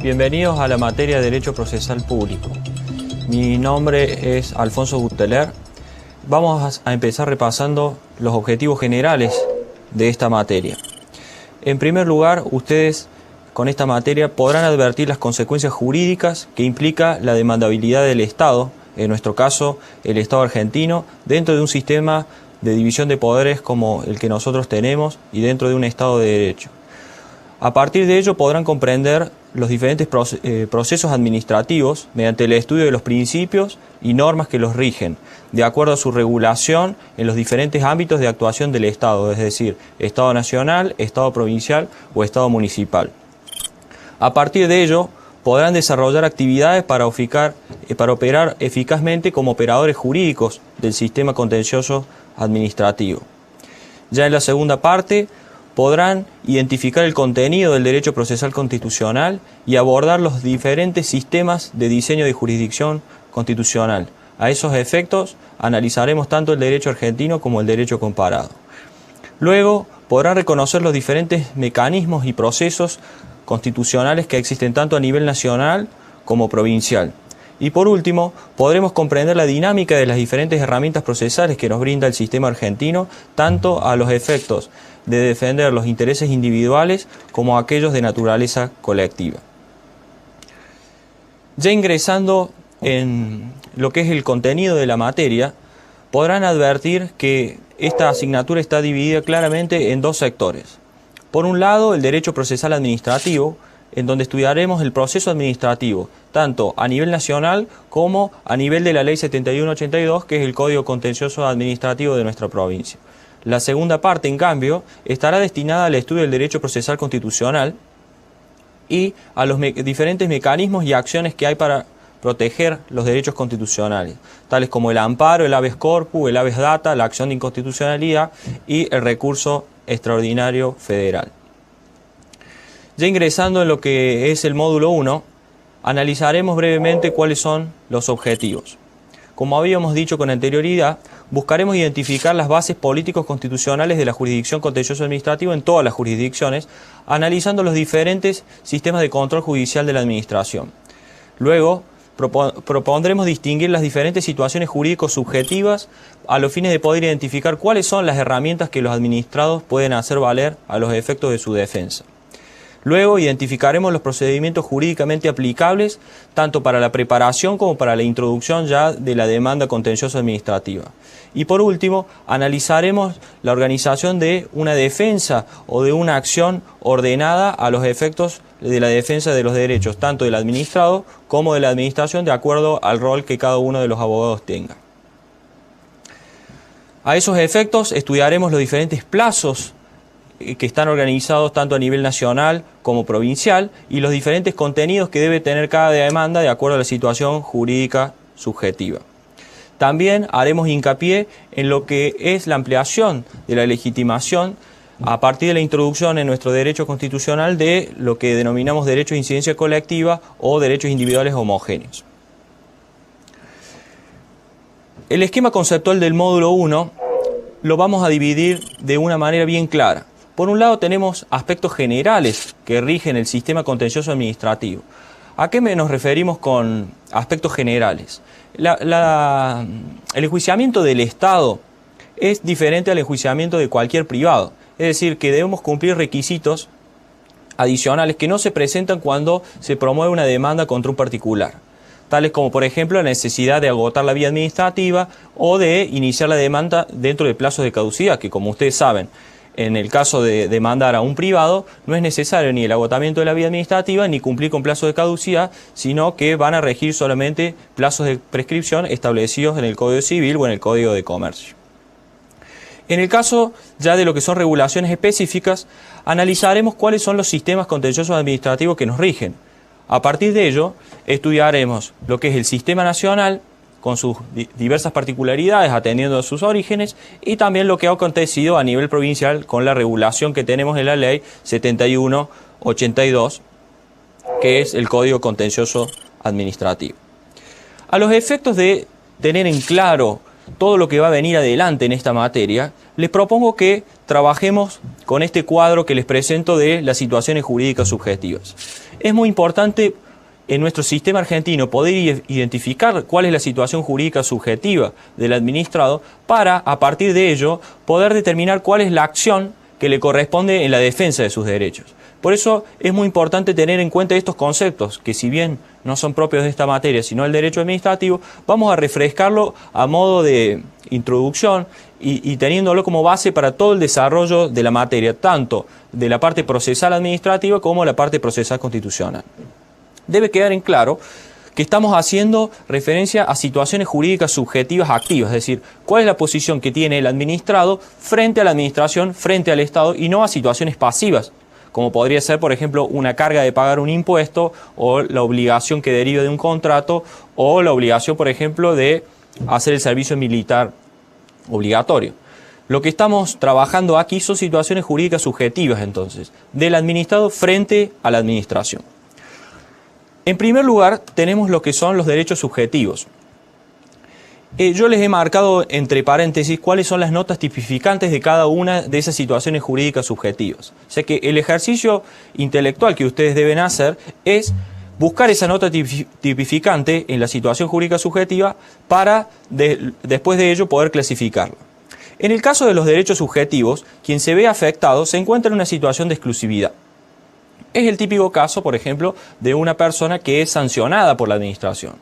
Bienvenidos a la materia de Derecho Procesal Público. Mi nombre es Alfonso Buteler. Vamos a empezar repasando los objetivos generales de esta materia. En primer lugar, ustedes con esta materia podrán advertir las consecuencias jurídicas que implica la demandabilidad del Estado, en nuestro caso el Estado argentino, dentro de un sistema de división de poderes como el que nosotros tenemos y dentro de un Estado de Derecho. A partir de ello podrán comprender los diferentes procesos administrativos mediante el estudio de los principios y normas que los rigen, de acuerdo a su regulación en los diferentes ámbitos de actuación del Estado, es decir, Estado nacional, Estado provincial o Estado municipal. A partir de ello, podrán desarrollar actividades para operar eficazmente como operadores jurídicos del sistema contencioso administrativo. Ya en la segunda parte, podrán identificar el contenido del derecho procesal constitucional y abordar los diferentes sistemas de diseño de jurisdicción constitucional. A esos efectos, analizaremos tanto el derecho argentino como el derecho comparado. Luego, podrán reconocer los diferentes mecanismos y procesos constitucionales que existen tanto a nivel nacional como provincial. Y por último, podremos comprender la dinámica de las diferentes herramientas procesales que nos brinda el sistema argentino, tanto a los efectos de defender los intereses individuales como aquellos de naturaleza colectiva. Ya ingresando en lo que es el contenido de la materia, podrán advertir que esta asignatura está dividida claramente en dos sectores. Por un lado, el derecho procesal administrativo, en donde estudiaremos el proceso administrativo, tanto a nivel nacional como a nivel de la Ley 7182, que es el Código Contencioso Administrativo de nuestra provincia. La segunda parte, en cambio, estará destinada al estudio del derecho procesal constitucional y a los diferentes mecanismos y acciones que hay para proteger los derechos constitucionales, tales como el amparo, el habeas corpus, el habeas data, la acción de inconstitucionalidad y el recurso extraordinario federal. Ya ingresando en lo que es el módulo 1, analizaremos brevemente cuáles son los objetivos. Como habíamos dicho con anterioridad, buscaremos identificar las bases políticos constitucionales de la jurisdicción contencioso administrativa en todas las jurisdicciones, analizando los diferentes sistemas de control judicial de la administración. Luego, propondremos distinguir las diferentes situaciones jurídicos subjetivas a los fines de poder identificar cuáles son las herramientas que los administrados pueden hacer valer a los efectos de su defensa. Luego identificaremos los procedimientos jurídicamente aplicables tanto para la preparación como para la introducción ya de la demanda contencioso administrativa. Y por último, analizaremos la organización de una defensa o de una acción ordenada a los efectos de la defensa de los derechos, tanto del administrado como de la administración, de acuerdo al rol que cada uno de los abogados tenga. A esos efectos estudiaremos los diferentes plazos que están organizados tanto a nivel nacional como provincial y los diferentes contenidos que debe tener cada demanda de acuerdo a la situación jurídica subjetiva. También haremos hincapié en lo que es la ampliación de la legitimación a partir de la introducción en nuestro derecho constitucional de lo que denominamos derechos de incidencia colectiva o derechos individuales homogéneos. El esquema conceptual del módulo 1 lo vamos a dividir de una manera bien clara. Por un lado tenemos aspectos generales que rigen el sistema contencioso administrativo. ¿A qué nos referimos con aspectos generales? El enjuiciamiento del Estado es diferente al enjuiciamiento de cualquier privado. Es decir, que debemos cumplir requisitos adicionales que no se presentan cuando se promueve una demanda contra un particular. Tales como, por ejemplo, la necesidad de agotar la vía administrativa o de iniciar la demanda dentro de plazos de caducidad, que como ustedes saben, en el caso de demandar a un privado, no es necesario ni el agotamiento de la vía administrativa ni cumplir con plazos de caducidad, sino que van a regir solamente plazos de prescripción establecidos en el Código Civil o en el Código de Comercio. En el caso ya de lo que son regulaciones específicas, analizaremos cuáles son los sistemas contenciosos administrativos que nos rigen. A partir de ello, estudiaremos lo que es el sistema nacional, con sus diversas particularidades, atendiendo a sus orígenes, y también lo que ha acontecido a nivel provincial con la regulación que tenemos en la Ley 7182, que es el Código Contencioso Administrativo. A los efectos de tener en claro todo lo que va a venir adelante en esta materia, les propongo que trabajemos con este cuadro que les presento de las situaciones jurídicas subjetivas. Es muy importante en nuestro sistema argentino poder identificar cuál es la situación jurídica subjetiva del administrado para, a partir de ello, poder determinar cuál es la acción que le corresponde en la defensa de sus derechos. Por eso es muy importante tener en cuenta estos conceptos, que si bien no son propios de esta materia, sino el derecho administrativo, vamos a refrescarlo a modo de introducción y teniéndolo como base para todo el desarrollo de la materia, tanto de la parte procesal administrativa como la parte procesal constitucional. Debe quedar en claro que estamos haciendo referencia a situaciones jurídicas subjetivas activas, es decir, cuál es la posición que tiene el administrado frente a la administración, frente al Estado, y no a situaciones pasivas, como podría ser, por ejemplo, una carga de pagar un impuesto, o la obligación que deriva de un contrato, o la obligación, por ejemplo, de hacer el servicio militar obligatorio. Lo que estamos trabajando aquí son situaciones jurídicas subjetivas, entonces, del administrado frente a la administración. En primer lugar, tenemos lo que son los derechos subjetivos. Yo les he marcado entre paréntesis cuáles son las notas tipificantes de cada una de esas situaciones jurídicas subjetivas. O sea que el ejercicio intelectual que ustedes deben hacer es buscar esa nota tipificante en la situación jurídica subjetiva para después de ello poder clasificarla. En el caso de los derechos subjetivos, quien se ve afectado se encuentra en una situación de exclusividad. Es el típico caso, por ejemplo, de una persona que es sancionada por la administración.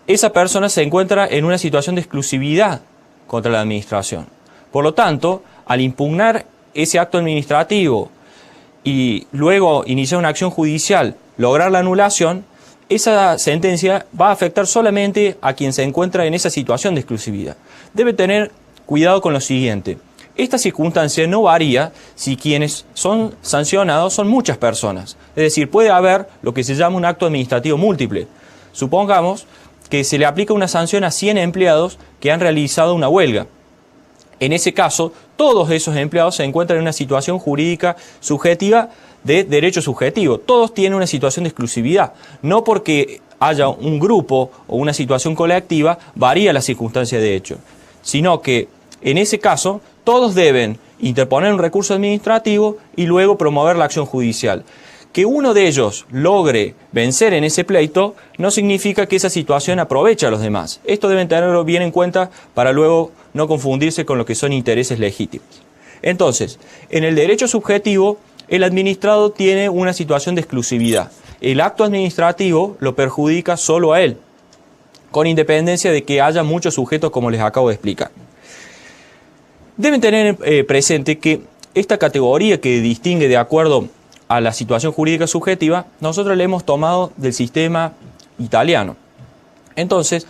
Esa persona se encuentra en una situación de exclusividad contra la administración. Por lo tanto, al impugnar ese acto administrativo y luego iniciar una acción judicial, lograr la anulación, esa sentencia va a afectar solamente a quien se encuentra en esa situación de exclusividad. Debe tener cuidado con lo siguiente. Esta circunstancia no varía si quienes son sancionados son muchas personas. Es decir, puede haber lo que se llama un acto administrativo múltiple. Supongamos que se le aplica una sanción a 100 empleados que han realizado una huelga. En ese caso, todos esos empleados se encuentran en una situación jurídica subjetiva de derecho subjetivo. Todos tienen una situación de exclusividad. No porque haya un grupo o una situación colectiva varía la circunstancia de hecho, sino que en ese caso todos deben interponer un recurso administrativo y luego promover la acción judicial. Que uno de ellos logre vencer en ese pleito no significa que esa situación aproveche a los demás. Esto deben tenerlo bien en cuenta para luego no confundirse con lo que son intereses legítimos. Entonces, en el derecho subjetivo, el administrado tiene una situación de exclusividad. El acto administrativo lo perjudica solo a él, con independencia de que haya muchos sujetos como les acabo de explicar. Deben tener presente que esta categoría que distingue de acuerdo a la situación jurídica subjetiva, nosotros la hemos tomado del sistema italiano. Entonces,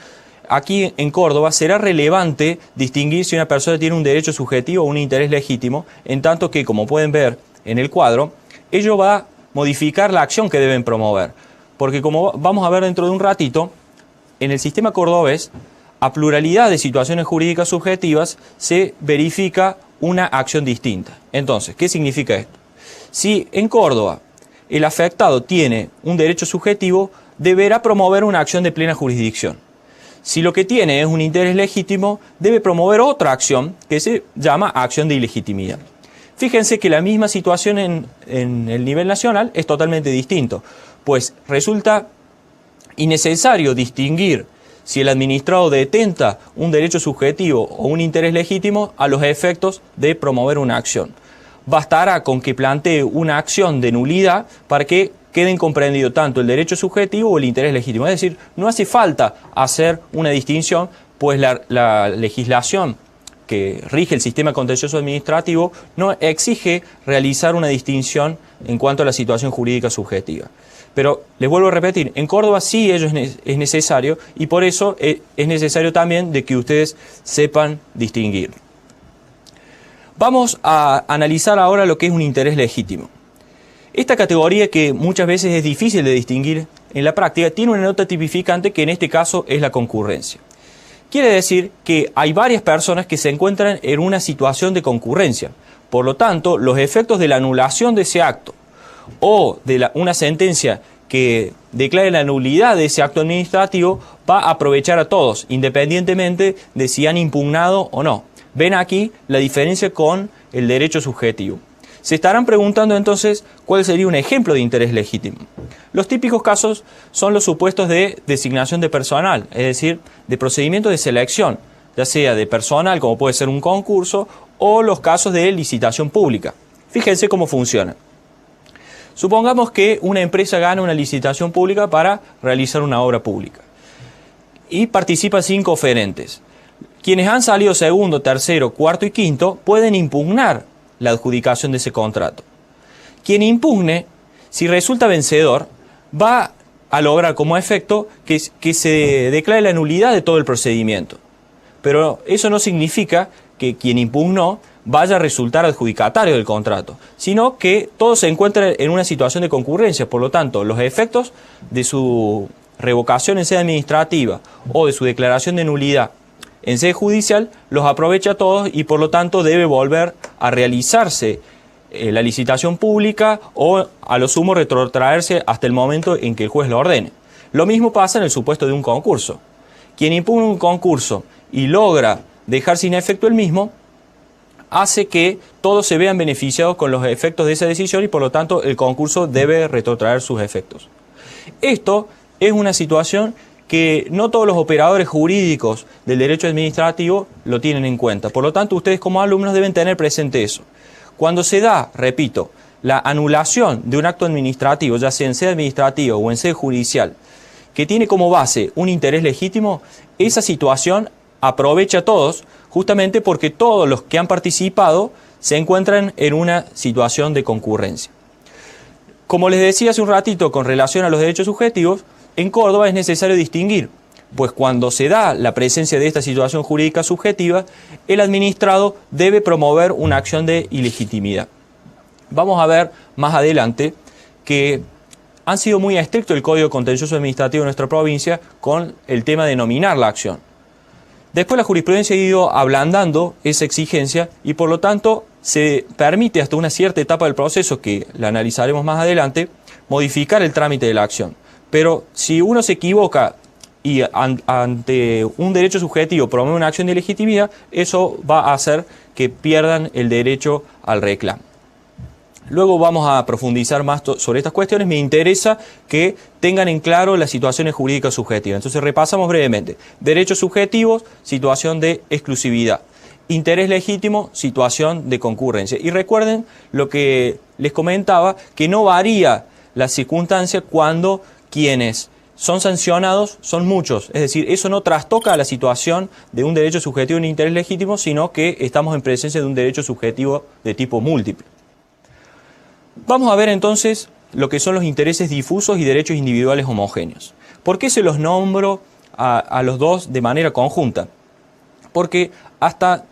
aquí en Córdoba será relevante distinguir si una persona tiene un derecho subjetivo o un interés legítimo, en tanto que, como pueden ver en el cuadro, ello va a modificar la acción que deben promover. Porque como vamos a ver dentro de un ratito, en el sistema cordobés, a pluralidad de situaciones jurídicas subjetivas se verifica una acción distinta. Entonces, ¿qué significa esto? Si en Córdoba el afectado tiene un derecho subjetivo, deberá promover una acción de plena jurisdicción. Si lo que tiene es un interés legítimo, debe promover otra acción que se llama acción de ilegitimidad. Fíjense que la misma situación en el nivel nacional es totalmente distinto, pues resulta innecesario distinguir si el administrado detenta un derecho subjetivo o un interés legítimo a los efectos de promover una acción. Bastará con que plantee una acción de nulidad para que queden comprendidos tanto el derecho subjetivo o el interés legítimo. Es decir, no hace falta hacer una distinción, pues la legislación que rige el sistema contencioso administrativo no exige realizar una distinción en cuanto a la situación jurídica subjetiva. Pero les vuelvo a repetir, en Córdoba sí ello es necesario y por eso es necesario también de que ustedes sepan distinguir. Vamos a analizar ahora lo que es un interés legítimo. Esta categoría, que muchas veces es difícil de distinguir en la práctica, tiene una nota tipificante que en este caso es la concurrencia. Quiere decir que hay varias personas que se encuentran en una situación de concurrencia. Por lo tanto, los efectos de la anulación de ese acto o de una sentencia que declare la nulidad de ese acto administrativo va a aprovechar a todos, independientemente de si han impugnado o no. Ven aquí la diferencia con el derecho subjetivo. Se estarán preguntando entonces cuál sería un ejemplo de interés legítimo. Los típicos casos son los supuestos de designación de personal, es decir, de procedimiento de selección, ya sea de personal, como puede ser un concurso, o los casos de licitación pública. Fíjense cómo funciona. Supongamos que una empresa gana una licitación pública para realizar una obra pública y participan 5 oferentes. Quienes han salido segundo, tercero, cuarto y quinto pueden impugnar la adjudicación de ese contrato. Quien impugne, si resulta vencedor, va a lograr como efecto que se declare la nulidad de todo el procedimiento. Pero eso no significa que quien impugnó vaya a resultar adjudicatario del contrato, sino que todo se encuentra en una situación de concurrencia. Por lo tanto, los efectos de su revocación en sede administrativa o de su declaración de nulidad en sede judicial los aprovecha todos y por lo tanto debe volver a realizarse la licitación pública o a lo sumo retrotraerse hasta el momento en que el juez lo ordene. Lo mismo pasa en el supuesto de un concurso. Quien impugna un concurso y logra dejar sin efecto el mismo, hace que todos se vean beneficiados con los efectos de esa decisión y por lo tanto el concurso debe retrotraer sus efectos. Esto es una situación que no todos los operadores jurídicos del derecho administrativo lo tienen en cuenta. Por lo tanto, ustedes como alumnos deben tener presente eso. Cuando se da, repito, la anulación de un acto administrativo, ya sea en sede administrativa o en sede judicial, que tiene como base un interés legítimo, esa situación aprovecha a todos, justamente porque todos los que han participado se encuentran en una situación de concurrencia. Como les decía hace un ratito con relación a los derechos subjetivos, en Córdoba es necesario distinguir, pues cuando se da la presencia de esta situación jurídica subjetiva, el administrado debe promover una acción de ilegitimidad. Vamos a ver más adelante que han sido muy estrictos el Código Contencioso Administrativo de nuestra provincia con el tema de nominar la acción. Después la jurisprudencia ha ido ablandando esa exigencia y por lo tanto se permite hasta una cierta etapa del proceso, que la analizaremos más adelante, modificar el trámite de la acción. Pero si uno se equivoca y ante un derecho subjetivo promueve una acción de ilegitimidad, eso va a hacer que pierdan el derecho al reclamo. Luego vamos a profundizar más sobre estas cuestiones. Me interesa que tengan en claro las situaciones jurídicas subjetivas. Entonces repasamos brevemente. Derechos subjetivos, situación de exclusividad. Interés legítimo, situación de concurrencia. Y recuerden lo que les comentaba, que no varía la circunstancia cuando quienes son sancionados son muchos. Es decir, eso no trastoca la situación de un derecho subjetivo en interés legítimo, sino que estamos en presencia de un derecho subjetivo de tipo múltiple. Vamos a ver entonces lo que son los intereses difusos y derechos individuales homogéneos. ¿Por qué se los nombro a los dos de manera conjunta? Porque hasta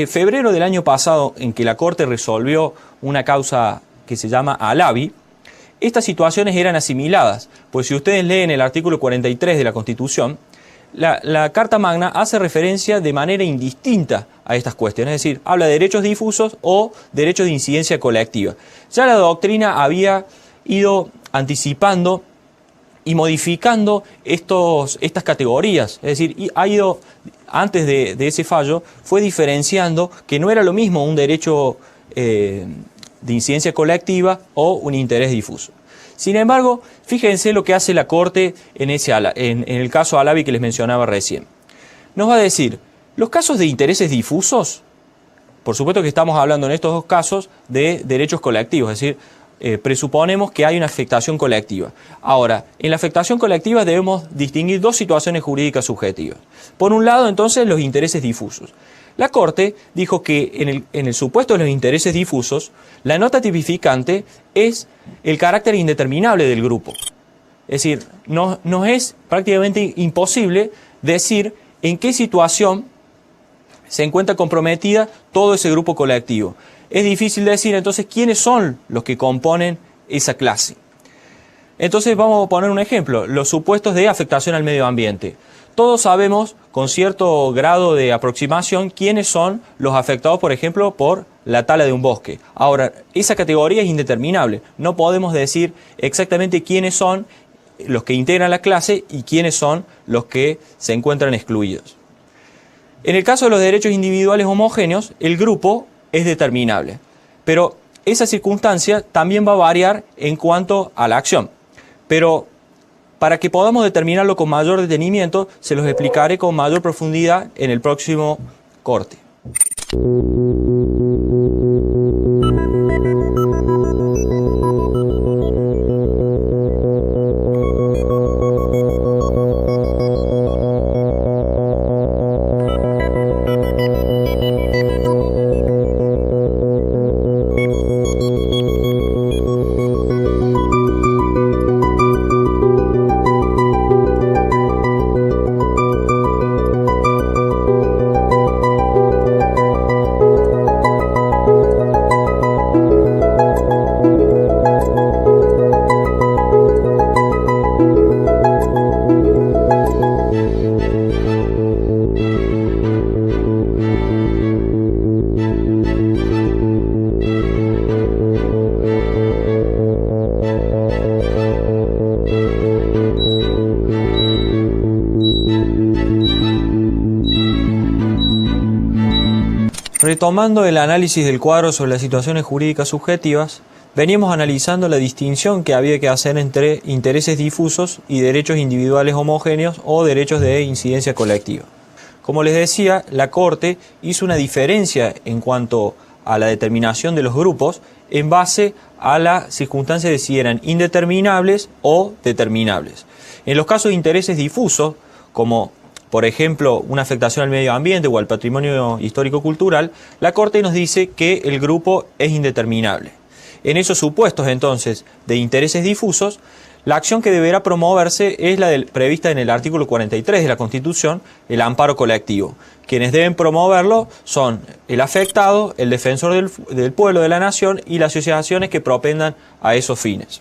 febrero del año pasado, en que la Corte resolvió una causa que se llama Alavi, estas situaciones eran asimiladas, pues si ustedes leen el artículo 43 de la Constitución, la Carta Magna hace referencia de manera indistinta a estas cuestiones, es decir, habla de derechos difusos o derechos de incidencia colectiva. Ya la doctrina había ido anticipando y modificando estas categorías, es decir, ha ido, antes de ese fallo, fue diferenciando que no era lo mismo un derecho de incidencia colectiva o un interés difuso. Sin embargo, fíjense lo que hace la Corte en el caso Alavi que les mencionaba recién. Nos va a decir, los casos de intereses difusos, por supuesto que estamos hablando en estos dos casos de derechos colectivos, es decir, presuponemos que hay una afectación colectiva. Ahora, en la afectación colectiva debemos distinguir dos situaciones jurídicas subjetivas. Por un lado, entonces, los intereses difusos. La Corte dijo que en el supuesto de los intereses difusos, la nota tipificante es el carácter indeterminable del grupo. Es decir, nos es prácticamente imposible decir en qué situación se encuentra comprometida todo ese grupo colectivo. Es difícil decir entonces quiénes son los que componen esa clase. Entonces vamos a poner un ejemplo, los supuestos de afectación al medio ambiente. Todos sabemos con cierto grado de aproximación quiénes son los afectados, por ejemplo, por la tala de un bosque. Ahora, esa categoría es indeterminable. No podemos decir exactamente quiénes son los que integran la clase y quiénes son los que se encuentran excluidos. En el caso de los derechos individuales homogéneos, el grupo es determinable, pero esa circunstancia también va a variar en cuanto a la acción. Pero para que podamos determinarlo con mayor detenimiento, se los explicaré con mayor profundidad en el próximo corte. Retomando el análisis del cuadro sobre las situaciones jurídicas subjetivas, veníamos analizando la distinción que había que hacer entre intereses difusos y derechos individuales homogéneos o derechos de incidencia colectiva. Como les decía, la Corte hizo una diferencia en cuanto a la determinación de los grupos en base a la circunstancia de si eran indeterminables o determinables. En los casos de intereses difusos, como por ejemplo, una afectación al medio ambiente o al patrimonio histórico-cultural, la Corte nos dice que el grupo es indeterminable. En esos supuestos, entonces, de intereses difusos, la acción que deberá promoverse es la prevista en el artículo 43 de la Constitución, el amparo colectivo. Quienes deben promoverlo son el afectado, el defensor del pueblo, de la nación y las asociaciones que propendan a esos fines.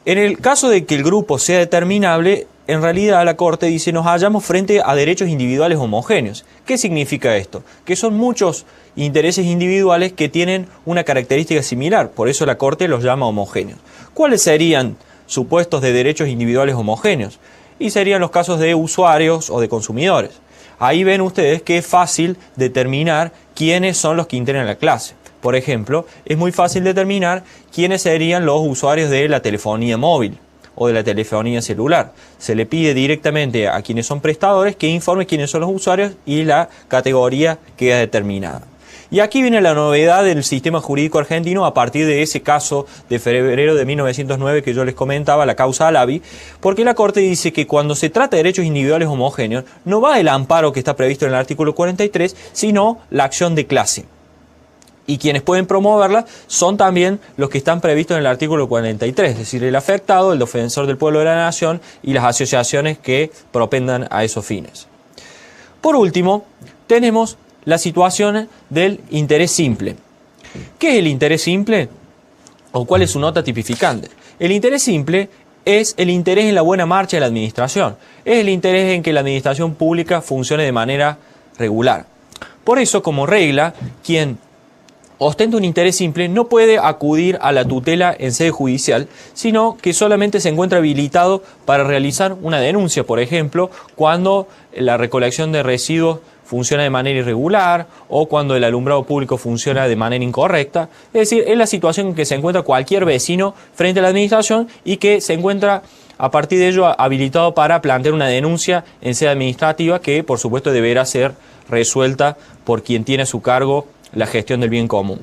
En el caso de que el grupo sea determinable, en realidad la Corte dice nos hallamos frente a derechos individuales homogéneos. ¿Qué significa esto? Que son muchos intereses individuales que tienen una característica similar, por eso la Corte los llama homogéneos. ¿Cuáles serían supuestos de derechos individuales homogéneos? Y serían los casos de usuarios o de consumidores. Ahí ven ustedes que es fácil determinar quiénes son los que integran la clase. Por ejemplo, es muy fácil determinar quiénes serían los usuarios de la telefonía móvil o de la telefonía celular. Se le pide directamente a quienes son prestadores que informen quiénes son los usuarios y la categoría queda determinada. Y aquí viene la novedad del sistema jurídico argentino a partir de ese caso de febrero de 1909 que yo les comentaba, la causa Alavi, porque la Corte dice que cuando se trata de derechos individuales homogéneos, no va el amparo que está previsto en el artículo 43, sino la acción de clase. Y quienes pueden promoverla son también los que están previstos en el artículo 43, es decir, el afectado, el defensor del pueblo de la nación y las asociaciones que propendan a esos fines. Por último, tenemos la situación del interés simple. ¿Qué es el interés simple? ¿O cuál es su nota tipificante? El interés simple es el interés en la buena marcha de la administración. Es el interés en que la administración pública funcione de manera regular. Por eso, como regla, quien ostenta un interés simple no puede acudir a la tutela en sede judicial, sino que solamente se encuentra habilitado para realizar una denuncia, por ejemplo, cuando la recolección de residuos funciona de manera irregular o cuando el alumbrado público funciona de manera incorrecta. Es decir, es la situación en que se encuentra cualquier vecino frente a la administración y que se encuentra a partir de ello habilitado para plantear una denuncia en sede administrativa que, por supuesto, deberá ser resuelta por quien tiene a su cargo la gestión del bien común.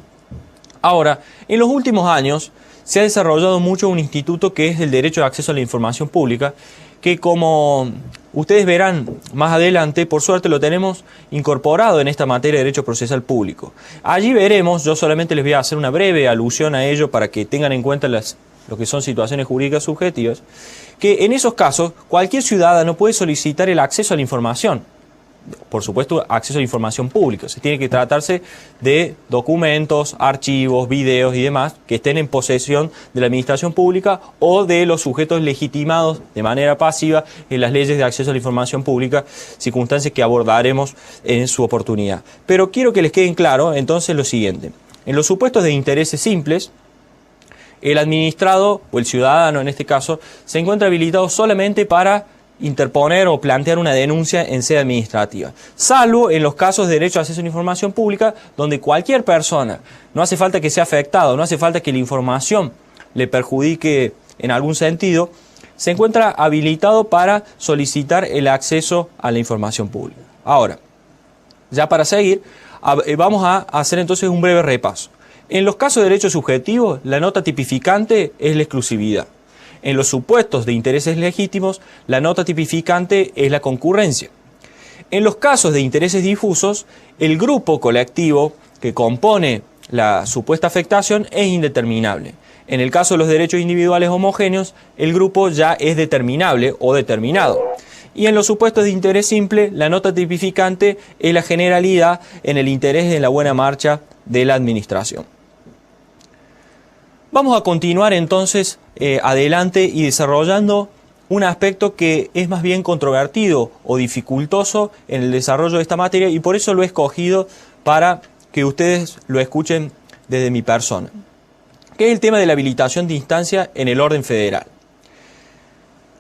Ahora, en los últimos años se ha desarrollado mucho un instituto que es el derecho de acceso a la información pública, que como ustedes verán más adelante, por suerte lo tenemos incorporado en esta materia de derecho procesal público. Allí veremos, yo solamente les voy a hacer una breve alusión a ello para que tengan en cuenta lo que son situaciones jurídicas subjetivas, que en esos casos cualquier ciudadano puede solicitar el acceso a la información. Por supuesto, acceso a la información pública. Se tiene que tratarse de documentos, archivos, videos y demás que estén en posesión de la administración pública o de los sujetos legitimados de manera pasiva en las leyes de acceso a la información pública, circunstancias que abordaremos en su oportunidad. Pero quiero que les queden claro entonces lo siguiente. En los supuestos de intereses simples, el administrado o el ciudadano en este caso se encuentra habilitado solamente para interponer o plantear una denuncia en sede administrativa, salvo en los casos de derecho a acceso a la información pública, donde cualquier persona, no hace falta que sea afectado, no hace falta que la información le perjudique en algún sentido, se encuentra habilitado para solicitar el acceso a la información pública. Ahora, ya para seguir, vamos a hacer entonces un breve repaso. En los casos de derechos subjetivos, la nota tipificante es la exclusividad. En los supuestos de intereses legítimos, la nota tipificante es la concurrencia. En los casos de intereses difusos, el grupo colectivo que compone la supuesta afectación es indeterminable. En el caso de los derechos individuales homogéneos, el grupo ya es determinable o determinado. Y en los supuestos de interés simple, la nota tipificante es la generalidad en el interés de la buena marcha de la administración. Vamos a continuar entonces adelante y desarrollando un aspecto que es más bien controvertido o dificultoso en el desarrollo de esta materia, y por eso lo he escogido para que ustedes lo escuchen desde mi persona, que es el tema de la habilitación de instancia en el orden federal.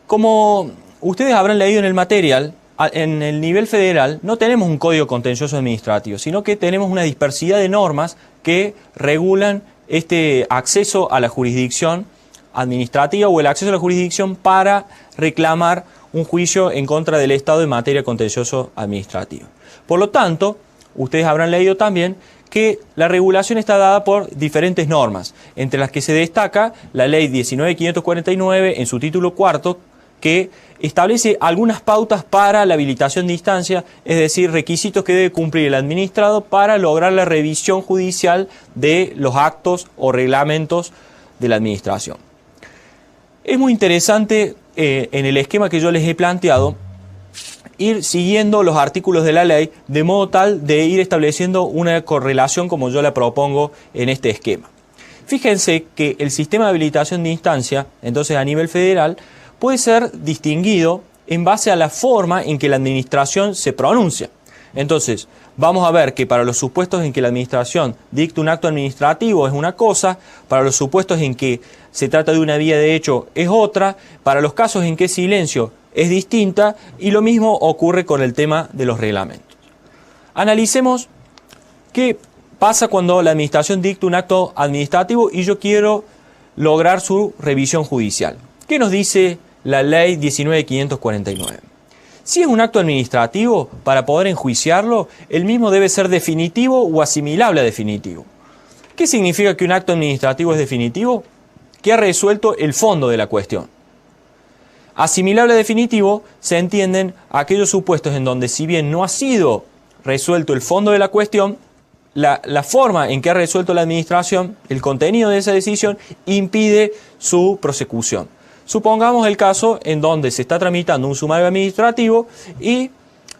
Como ustedes habrán leído en el material, en el nivel federal no tenemos un código contencioso administrativo, sino que tenemos una dispersidad de normas que regulan este acceso a la jurisdicción administrativa o el acceso a la jurisdicción para reclamar un juicio en contra del Estado en materia contencioso administrativa. Por lo tanto, ustedes habrán leído también que la regulación está dada por diferentes normas, entre las que se destaca la Ley 19.549 en su título cuarto, que establece algunas pautas para la habilitación de instancia, es decir, requisitos que debe cumplir el administrado para lograr la revisión judicial de los actos o reglamentos de la administración. Es muy interesante en el esquema que yo les he planteado ir siguiendo los artículos de la ley de modo tal de ir estableciendo una correlación como yo la propongo en este esquema. Fíjense que el sistema de habilitación de instancia, entonces a nivel federal, puede ser distinguido en base a la forma en que la administración se pronuncia. Entonces, vamos a ver que para los supuestos en que la administración dicta un acto administrativo es una cosa, para los supuestos en que se trata de una vía de hecho es otra, para los casos en que silencio es distinta, y lo mismo ocurre con el tema de los reglamentos. Analicemos qué pasa cuando la administración dicta un acto administrativo y yo quiero lograr su revisión judicial. ¿Qué nos dice la ley 19.549? Si es un acto administrativo, para poder enjuiciarlo, el mismo debe ser definitivo o asimilable a definitivo. ¿Qué significa que un acto administrativo es definitivo? Que ha resuelto el fondo de la cuestión. Asimilable a definitivo se entienden aquellos supuestos en donde, si bien no ha sido resuelto el fondo de la cuestión, la forma en que ha resuelto la administración, el contenido de esa decisión, impide su prosecución. Supongamos el caso en donde se está tramitando un sumario administrativo y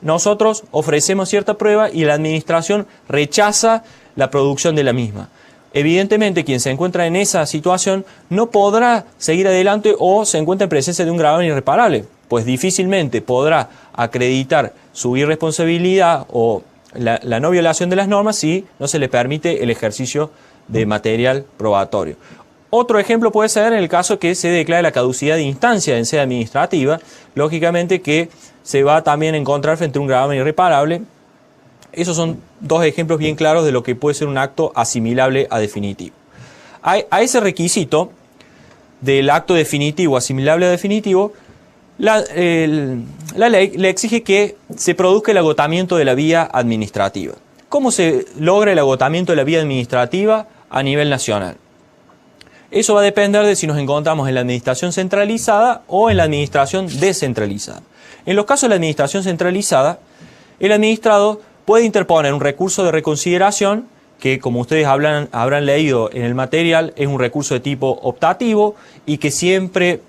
nosotros ofrecemos cierta prueba y la administración rechaza la producción de la misma. Evidentemente, quien se encuentra en esa situación no podrá seguir adelante o se encuentra en presencia de un gravamen irreparable, pues difícilmente podrá acreditar su irresponsabilidad o la no violación de las normas si no se le permite el ejercicio de material probatorio. Otro ejemplo puede ser en el caso que se declare la caducidad de instancia en sede administrativa, lógicamente que se va también a encontrar frente a un gravamen irreparable. Esos son dos ejemplos bien claros de lo que puede ser un acto asimilable a definitivo. A ese requisito del acto definitivo, asimilable a definitivo, la ley le exige que se produzca el agotamiento de la vía administrativa. ¿Cómo se logra el agotamiento de la vía administrativa a nivel nacional? Eso va a depender de si nos encontramos en la administración centralizada o en la administración descentralizada. En los casos de la administración centralizada, el administrado puede interponer un recurso de reconsideración que, como ustedes habrán leído en el material, es un recurso de tipo optativo y que siempre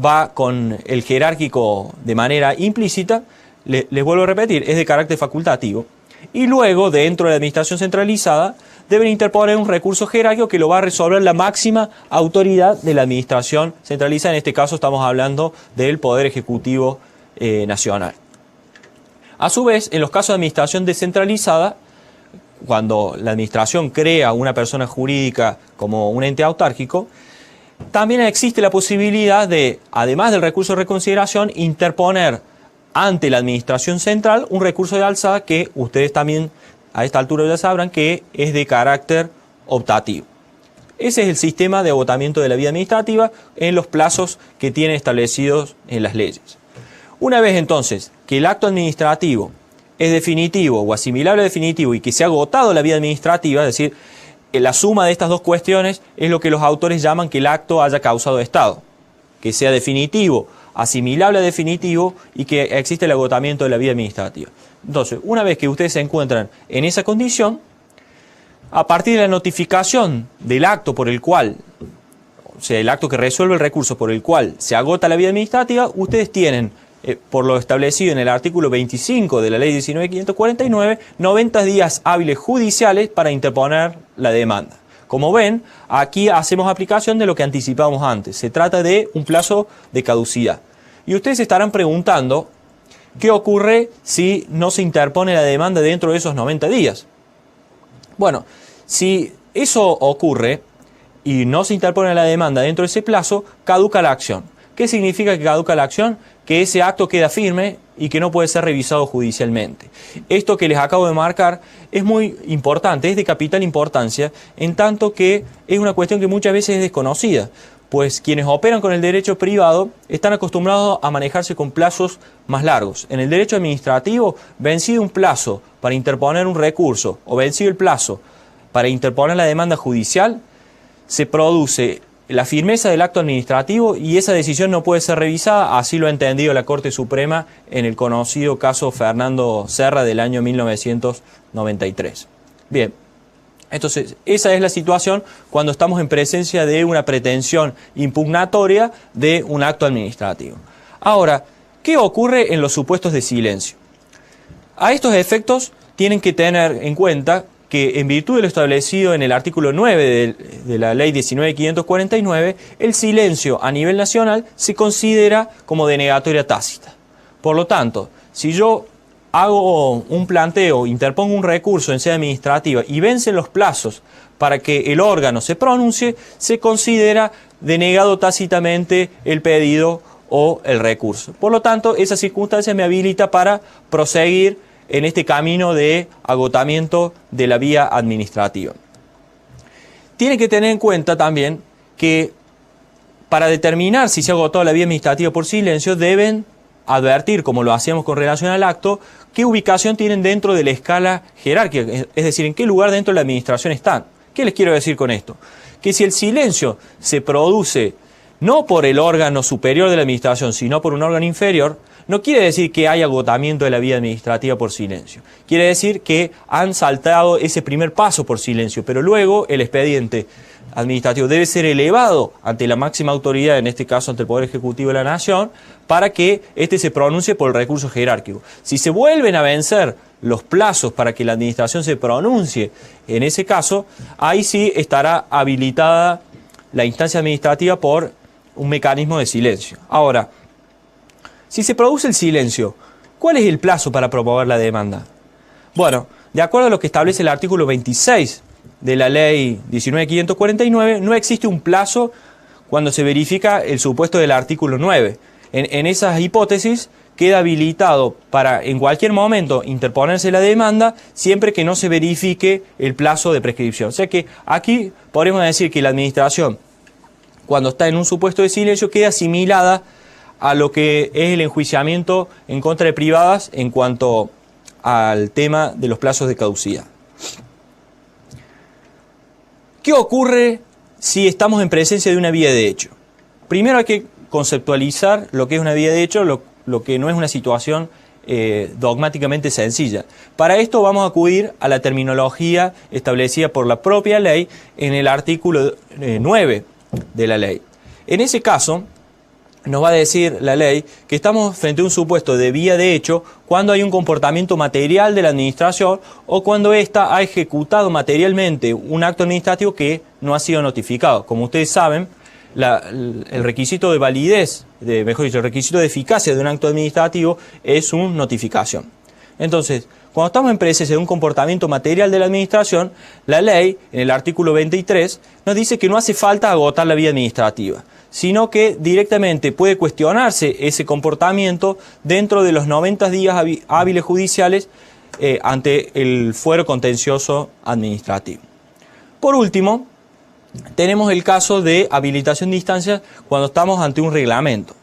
va con el jerárquico de manera implícita. Les vuelvo a repetir, es de carácter facultativo. Y luego, dentro de la administración centralizada, deben interponer un recurso jerárquico que lo va a resolver la máxima autoridad de la administración centralizada. En este caso estamos hablando del Poder Ejecutivo Nacional. A su vez, en los casos de administración descentralizada, cuando la administración crea una persona jurídica como un ente autárquico, también existe la posibilidad de, además del recurso de reconsideración, interponer ante la Administración Central un recurso de alzada que ustedes también a esta altura ya sabrán que es de carácter optativo. Ese es el sistema de agotamiento de la vía administrativa en los plazos que tiene establecidos en las leyes. Una vez entonces que el acto administrativo es definitivo o asimilable a definitivo y que se ha agotado la vía administrativa, es decir, la suma de estas dos cuestiones es lo que los autores llaman que el acto haya causado estado, que sea definitivo, asimilable a definitivo y que existe el agotamiento de la vía administrativa. Entonces, una vez que ustedes se encuentran en esa condición, a partir de la notificación del acto por el cual, o sea, el acto que resuelve el recurso por el cual se agota la vía administrativa, ustedes tienen, por lo establecido en el artículo 25 de la ley 19.549, 90 días hábiles judiciales para interponer la demanda. Como ven, aquí hacemos aplicación de lo que anticipamos antes. Se trata de un plazo de caducidad. Y ustedes se estarán preguntando, ¿qué ocurre si no se interpone la demanda dentro de esos 90 días? Bueno, si eso ocurre y no se interpone la demanda dentro de ese plazo, caduca la acción. ¿Qué significa que caduca la acción? Que ese acto queda firme y que no puede ser revisado judicialmente. Esto que les acabo de marcar es muy importante, es de capital importancia, en tanto que es una cuestión que muchas veces es desconocida, pues quienes operan con el derecho privado están acostumbrados a manejarse con plazos más largos. En el derecho administrativo, vencido un plazo para interponer un recurso o vencido el plazo para interponer la demanda judicial, se produce la firmeza del acto administrativo y esa decisión no puede ser revisada, así lo ha entendido la Corte Suprema en el conocido caso Fernando Serra del año 1993. Bien, entonces esa es la situación cuando estamos en presencia de una pretensión impugnatoria de un acto administrativo. Ahora, ¿qué ocurre en los supuestos de silencio? A estos efectos tienen que tener en cuenta que en virtud de lo establecido en el artículo 9 de la ley 19.549, el silencio a nivel nacional se considera como denegatoria tácita. Por lo tanto, si yo hago un planteo, interpongo un recurso en sede administrativa y vencen los plazos para que el órgano se pronuncie, se considera denegado tácitamente el pedido o el recurso. Por lo tanto, esa circunstancia me habilita para proseguir en este camino de agotamiento de la vía administrativa. Tiene que tener en cuenta también que para determinar si se ha agotado la vía administrativa por silencio deben advertir, como lo hacíamos con relación al acto, qué ubicación tienen dentro de la escala jerárquica, es decir, en qué lugar dentro de la administración están. ¿Qué les quiero decir con esto? Que si el silencio se produce no por el órgano superior de la administración, sino por un órgano inferior, no quiere decir que hay agotamiento de la vía administrativa por silencio. Quiere decir que han saltado ese primer paso por silencio, pero luego el expediente administrativo debe ser elevado ante la máxima autoridad, en este caso ante el Poder Ejecutivo de la Nación, para que éste se pronuncie por el recurso jerárquico. Si se vuelven a vencer los plazos para que la administración se pronuncie en ese caso, ahí sí estará habilitada la instancia administrativa por un mecanismo de silencio. Ahora, si se produce el silencio, ¿cuál es el plazo para promover la demanda? Bueno, de acuerdo a lo que establece el artículo 26 de la ley 19.549, no existe un plazo cuando se verifica el supuesto del artículo 9. En esas hipótesis queda habilitado para en cualquier momento interponerse la demanda siempre que no se verifique el plazo de prescripción. O sea que aquí podemos decir que la administración, cuando está en un supuesto de silencio, queda asimilada a lo que es el enjuiciamiento en contra de privadas en cuanto al tema de los plazos de caducidad. ¿Qué ocurre si estamos en presencia de una vía de hecho? Primero hay que conceptualizar lo que es una vía de hecho, lo que no es una situación dogmáticamente sencilla. Para esto vamos a acudir a la terminología establecida por la propia ley en el artículo 9 de la ley. En ese caso, nos va a decir la ley que estamos frente a un supuesto de vía de hecho cuando hay un comportamiento material de la administración o cuando ésta ha ejecutado materialmente un acto administrativo que no ha sido notificado. Como ustedes saben, el requisito de validez, mejor dicho, el requisito de eficacia de un acto administrativo es una notificación. Entonces, cuando estamos en presencia de un comportamiento material de la administración, la ley, en el artículo 23, nos dice que no hace falta agotar la vía administrativa, sino que directamente puede cuestionarse ese comportamiento dentro de los 90 días hábiles judiciales ante el fuero contencioso administrativo. Por último, tenemos el caso de habilitación de instancias cuando estamos ante un reglamento.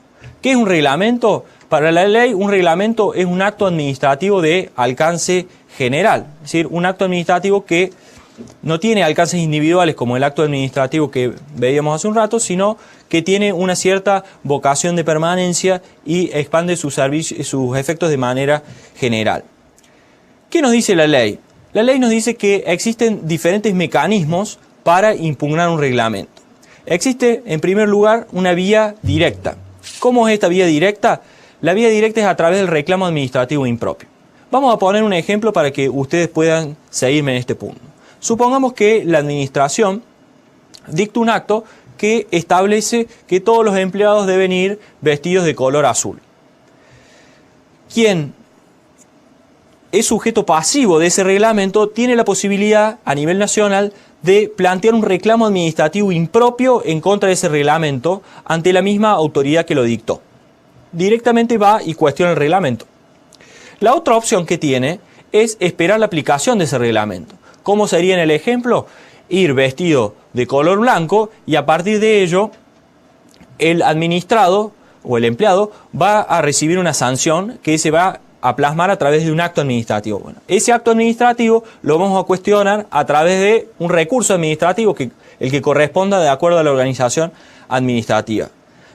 ¿Qué es un reglamento? Para la ley, un reglamento es un acto administrativo de alcance general, es decir, un acto administrativo que no tiene alcances individuales como el acto administrativo que veíamos hace un rato, sino que tiene una cierta vocación de permanencia y expande sus efectos de manera general. ¿Qué nos dice la ley? La ley nos dice que existen diferentes mecanismos para impugnar un reglamento. Existe, en primer lugar, una vía directa. ¿Cómo es esta vía directa? La vía directa es a través del reclamo administrativo impropio. Vamos a poner un ejemplo para que ustedes puedan seguirme en este punto. Supongamos que la administración dicta un acto que establece que todos los empleados deben ir vestidos de color azul. Quien es sujeto pasivo de ese reglamento tiene la posibilidad a nivel nacional de plantear un reclamo administrativo impropio en contra de ese reglamento ante la misma autoridad que lo dictó. Directamente va y cuestiona el reglamento. La otra opción que tiene es esperar la aplicación de ese reglamento. ¿Cómo sería en el ejemplo? Ir vestido de color blanco y a partir de ello el administrado o el empleado va a recibir una sanción que se va a plasmar a través de un acto administrativo. Bueno, ese acto administrativo lo vamos a cuestionar a través de un recurso administrativo, el que corresponda de acuerdo a la organización administrativa.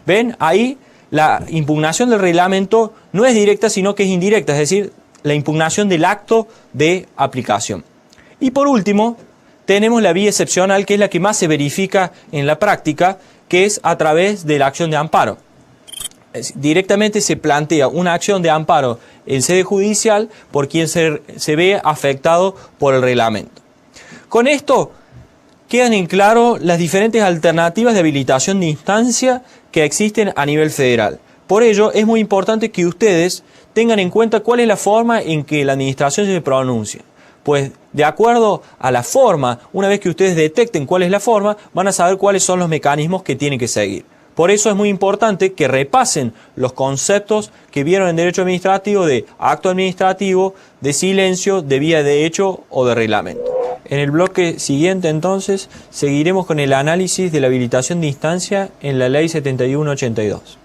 ¿Ven? Ahí la impugnación del reglamento no es directa, sino que es indirecta, es decir, la impugnación del acto de aplicación. Y por último, tenemos la vía excepcional, que es la que más se verifica en la práctica, que es a través de la acción de amparo. Directamente se plantea una acción de amparo en sede judicial por quien se ve afectado por el reglamento. Con esto quedan en claro las diferentes alternativas de habilitación de instancia que existen a nivel federal. Por ello es muy importante que ustedes tengan en cuenta cuál es la forma en que la administración se pronuncia. Pues de acuerdo a la forma, una vez que ustedes detecten cuál es la forma, van a saber cuáles son los mecanismos que tienen que seguir. Por eso es muy importante que repasen los conceptos que vieron en derecho administrativo de acto administrativo, de silencio, de vía de hecho o de reglamento. En el bloque siguiente entonces seguiremos con el análisis de la habilitación de instancia en la Ley 7182.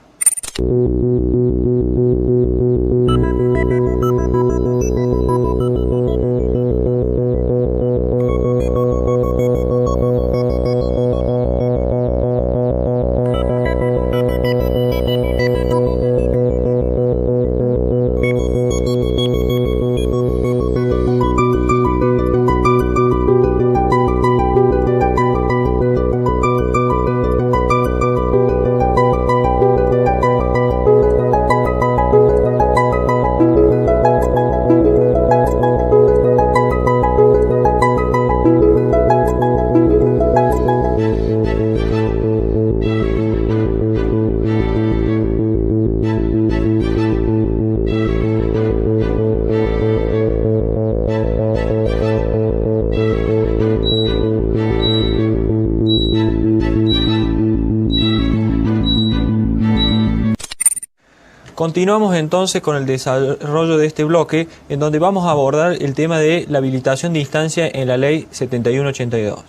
Continuamos entonces con el desarrollo de este bloque, en donde vamos a abordar el tema de la habilitación de instancia en la Ley 7182.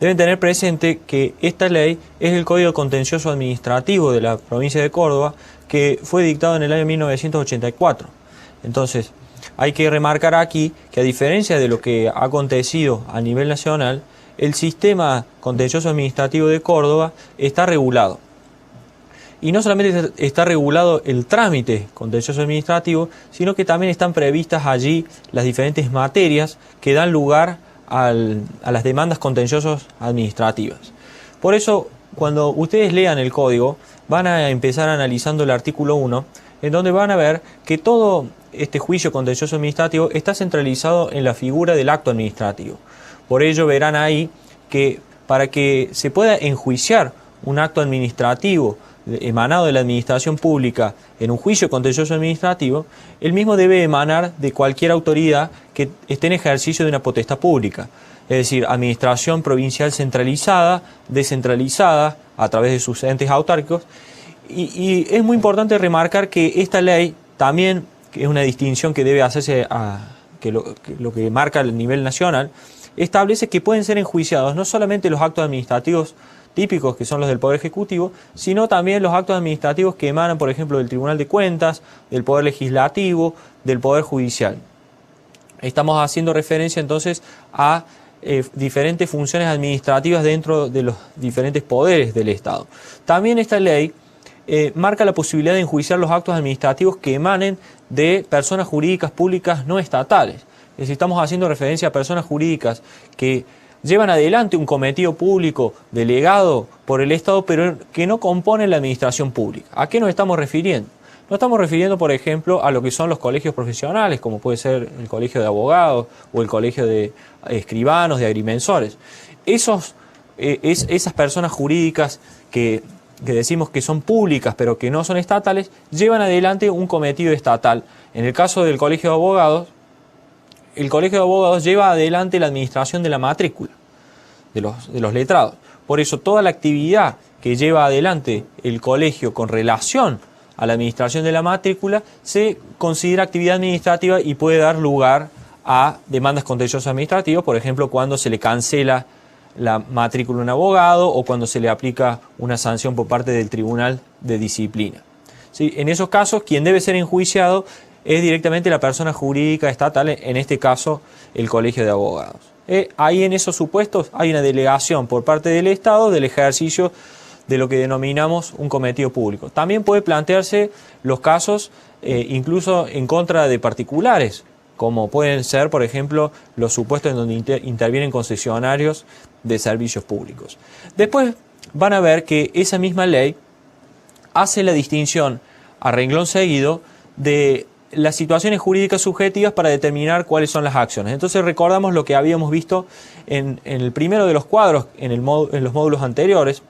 Deben tener presente que esta ley es el Código Contencioso Administrativo de la provincia de Córdoba, que fue dictado en el año 1984. Entonces, hay que remarcar aquí que a diferencia de lo que ha acontecido a nivel nacional, el sistema contencioso administrativo de Córdoba está regulado. Y no solamente está regulado el trámite contencioso administrativo, sino que también están previstas allí las diferentes materias que dan lugar a las demandas contenciosas administrativas. Por eso, cuando ustedes lean el código, van a empezar analizando el artículo 1, en donde van a ver que todo este juicio contencioso administrativo está centralizado en la figura del acto administrativo. Por ello verán ahí que para que se pueda enjuiciar un acto administrativo emanado de la administración pública en un juicio contencioso administrativo, el mismo debe emanar de cualquier autoridad que esté en ejercicio de una potestad pública, es decir, administración provincial centralizada, descentralizada, a través de sus entes autárquicos. Y es muy importante remarcar que esta ley también, que es una distinción que debe hacerse a lo que marca el nivel nacional, establece que pueden ser enjuiciados no solamente los actos administrativos típicos, que son los del Poder Ejecutivo, sino también los actos administrativos que emanan, por ejemplo, del Tribunal de Cuentas, del Poder Legislativo, del Poder Judicial. Estamos haciendo referencia entonces a diferentes funciones administrativas dentro de los diferentes poderes del Estado. También esta ley marca la posibilidad de enjuiciar los actos administrativos que emanen de personas jurídicas públicas no estatales. Es decir, estamos haciendo referencia a personas jurídicas que llevan adelante un cometido público delegado por el Estado, pero que no componen la administración pública. ¿A qué nos estamos refiriendo? Nos estamos refiriendo, por ejemplo, a lo que son los colegios profesionales, como puede ser el colegio de abogados o el colegio de escribanos, de agrimensores. Esas personas jurídicas que decimos que son públicas pero que no son estatales, llevan adelante un cometido estatal. En el caso del colegio de abogados, el colegio de abogados lleva adelante la administración de la matrícula de los letrados. Por eso toda la actividad que lleva adelante el colegio con relación a la administración de la matrícula se considera actividad administrativa y puede dar lugar a demandas contenciosas administrativas, por ejemplo, cuando se le cancela la matrícula a un abogado o cuando se le aplica una sanción por parte del Tribunal de Disciplina. ¿Sí? En esos casos, quien debe ser enjuiciado es directamente la persona jurídica estatal, en este caso el Colegio de Abogados. Ahí en esos supuestos hay una delegación por parte del Estado del ejercicio de lo que denominamos un cometido público. También puede plantearse los casos incluso en contra de particulares, como pueden ser, por ejemplo, los supuestos en donde intervienen concesionarios de servicios públicos. Después van a ver que esa misma ley hace la distinción a renglón seguido de las situaciones jurídicas subjetivas para determinar cuáles son las acciones. Entonces recordamos lo que habíamos visto en el primero de los cuadros, en los módulos anteriores,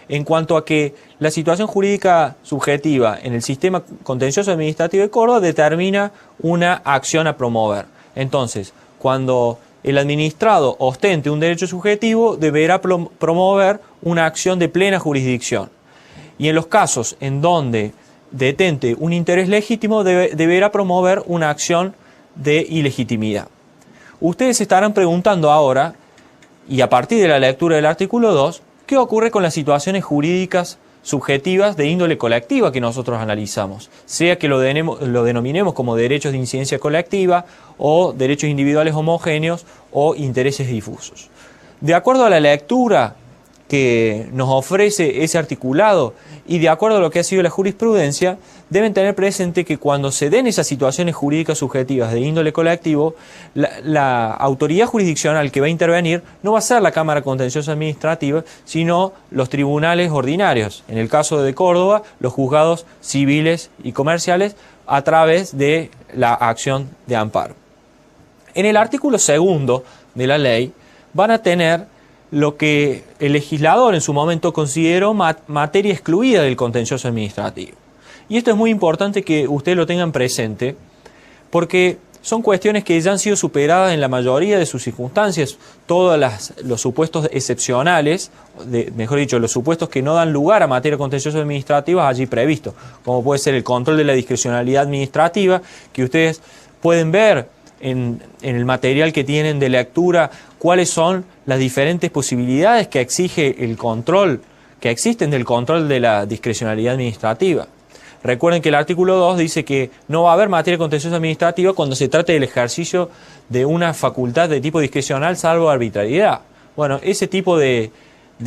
en cuanto a que la situación jurídica subjetiva en el sistema contencioso administrativo de Córdoba determina una acción a promover. Entonces, cuando el administrado ostente un derecho subjetivo, deberá promover una acción de plena jurisdicción. Y en los casos en donde detente un interés legítimo, deberá promover una acción de ilegitimidad. Ustedes se estarán preguntando ahora, y a partir de la lectura del artículo 2, ¿qué ocurre con las situaciones jurídicas subjetivas de índole colectiva que nosotros analizamos? Sea que lo denominemos como derechos de incidencia colectiva o derechos individuales homogéneos o intereses difusos. De acuerdo a la lectura que nos ofrece ese articulado y de acuerdo a lo que ha sido la jurisprudencia, deben tener presente que cuando se den esas situaciones jurídicas subjetivas de índole colectivo, la autoridad jurisdiccional que va a intervenir no va a ser la Cámara Contenciosa Administrativa, sino los tribunales ordinarios. En el caso de Córdoba, los juzgados civiles y comerciales a través de la acción de amparo. En el artículo 2 de la ley van a tener lo que el legislador en su momento consideró materia excluida del contencioso administrativo. Y esto es muy importante que ustedes lo tengan presente, porque son cuestiones que ya han sido superadas en la mayoría de sus circunstancias. Todos los supuestos excepcionales, mejor dicho, los supuestos que no dan lugar a materia contenciosa administrativa allí previstos, como puede ser el control de la discrecionalidad administrativa, que ustedes pueden ver en el material que tienen de lectura cuáles son las diferentes posibilidades que exige el control, que existen del control de la discrecionalidad administrativa. Recuerden que el artículo 2 dice que no va a haber materia contenciosa administrativa cuando se trate del ejercicio de una facultad de tipo discrecional salvo arbitrariedad. Bueno, ese tipo de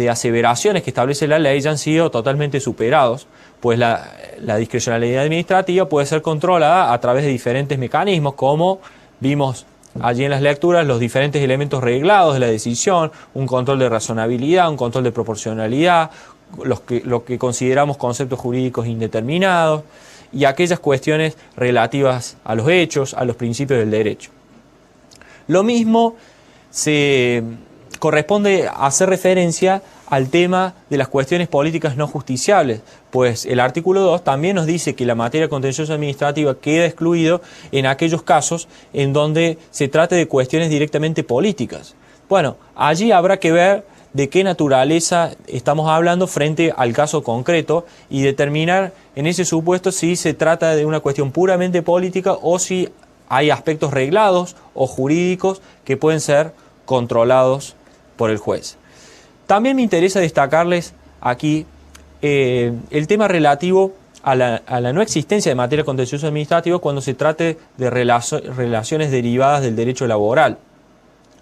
aseveraciones que establece la ley ya han sido totalmente superados, pues la discrecionalidad administrativa puede ser controlada a través de diferentes mecanismos, como vimos allí en las lecturas, los diferentes elementos reglados de la decisión, un control de razonabilidad, un control de proporcionalidad, lo que consideramos conceptos jurídicos indeterminados y aquellas cuestiones relativas a los hechos, a los principios del derecho. Lo mismo se corresponde a hacer referencia al tema de las cuestiones políticas no justiciables, pues el artículo 2 también nos dice que la materia contenciosa administrativa queda excluido en aquellos casos en donde se trate de cuestiones directamente políticas. Bueno, allí habrá que ver de qué naturaleza estamos hablando frente al caso concreto y determinar en ese supuesto si se trata de una cuestión puramente política o si hay aspectos reglados o jurídicos que pueden ser controlados por el juez. También me interesa destacarles aquí el tema relativo a la no existencia de materia contenciosa administrativa cuando se trate de relaciones derivadas del derecho laboral.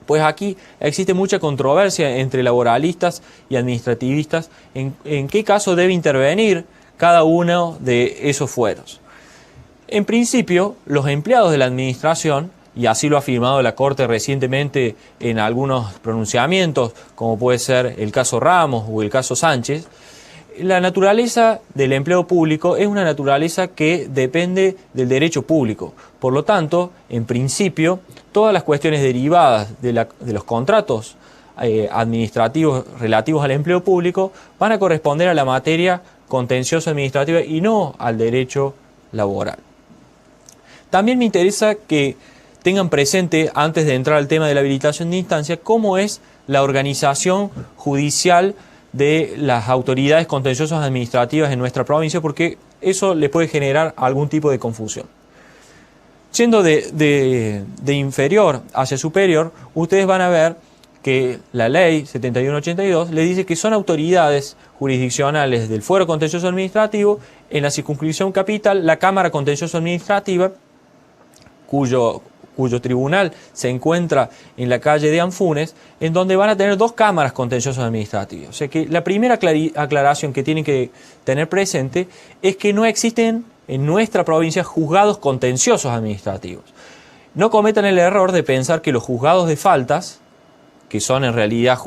Pues aquí existe mucha controversia entre laboralistas y administrativistas en qué caso debe intervenir cada uno de esos fueros. En principio, los empleados de la administración, y así lo ha afirmado la Corte recientemente en algunos pronunciamientos, como puede ser el caso Ramos o el caso Sánchez, la naturaleza del empleo público es una naturaleza que depende del derecho público. Por lo tanto, en principio, todas las cuestiones derivadas de los contratos administrativos relativos al empleo público van a corresponder a la materia contenciosa administrativa y no al derecho laboral. También me interesa que tengan presente, antes de entrar al tema de la habilitación de instancia, cómo es la organización judicial de las autoridades contenciosas administrativas en nuestra provincia, porque eso le puede generar algún tipo de confusión. Yendo de inferior hacia superior, ustedes van a ver que la ley 7182 le dice que son autoridades jurisdiccionales del fuero contencioso administrativo, en la circunscripción capital, la Cámara Contencioso Administrativa, cuyo tribunal se encuentra en la calle de Anfunes, en donde van a tener dos cámaras contenciosas administrativas. O sea que la primera aclaración que tienen que tener presente es que no existen en nuestra provincia juzgados contenciosos administrativos. No cometan el error de pensar que los juzgados de faltas, que son en realidad,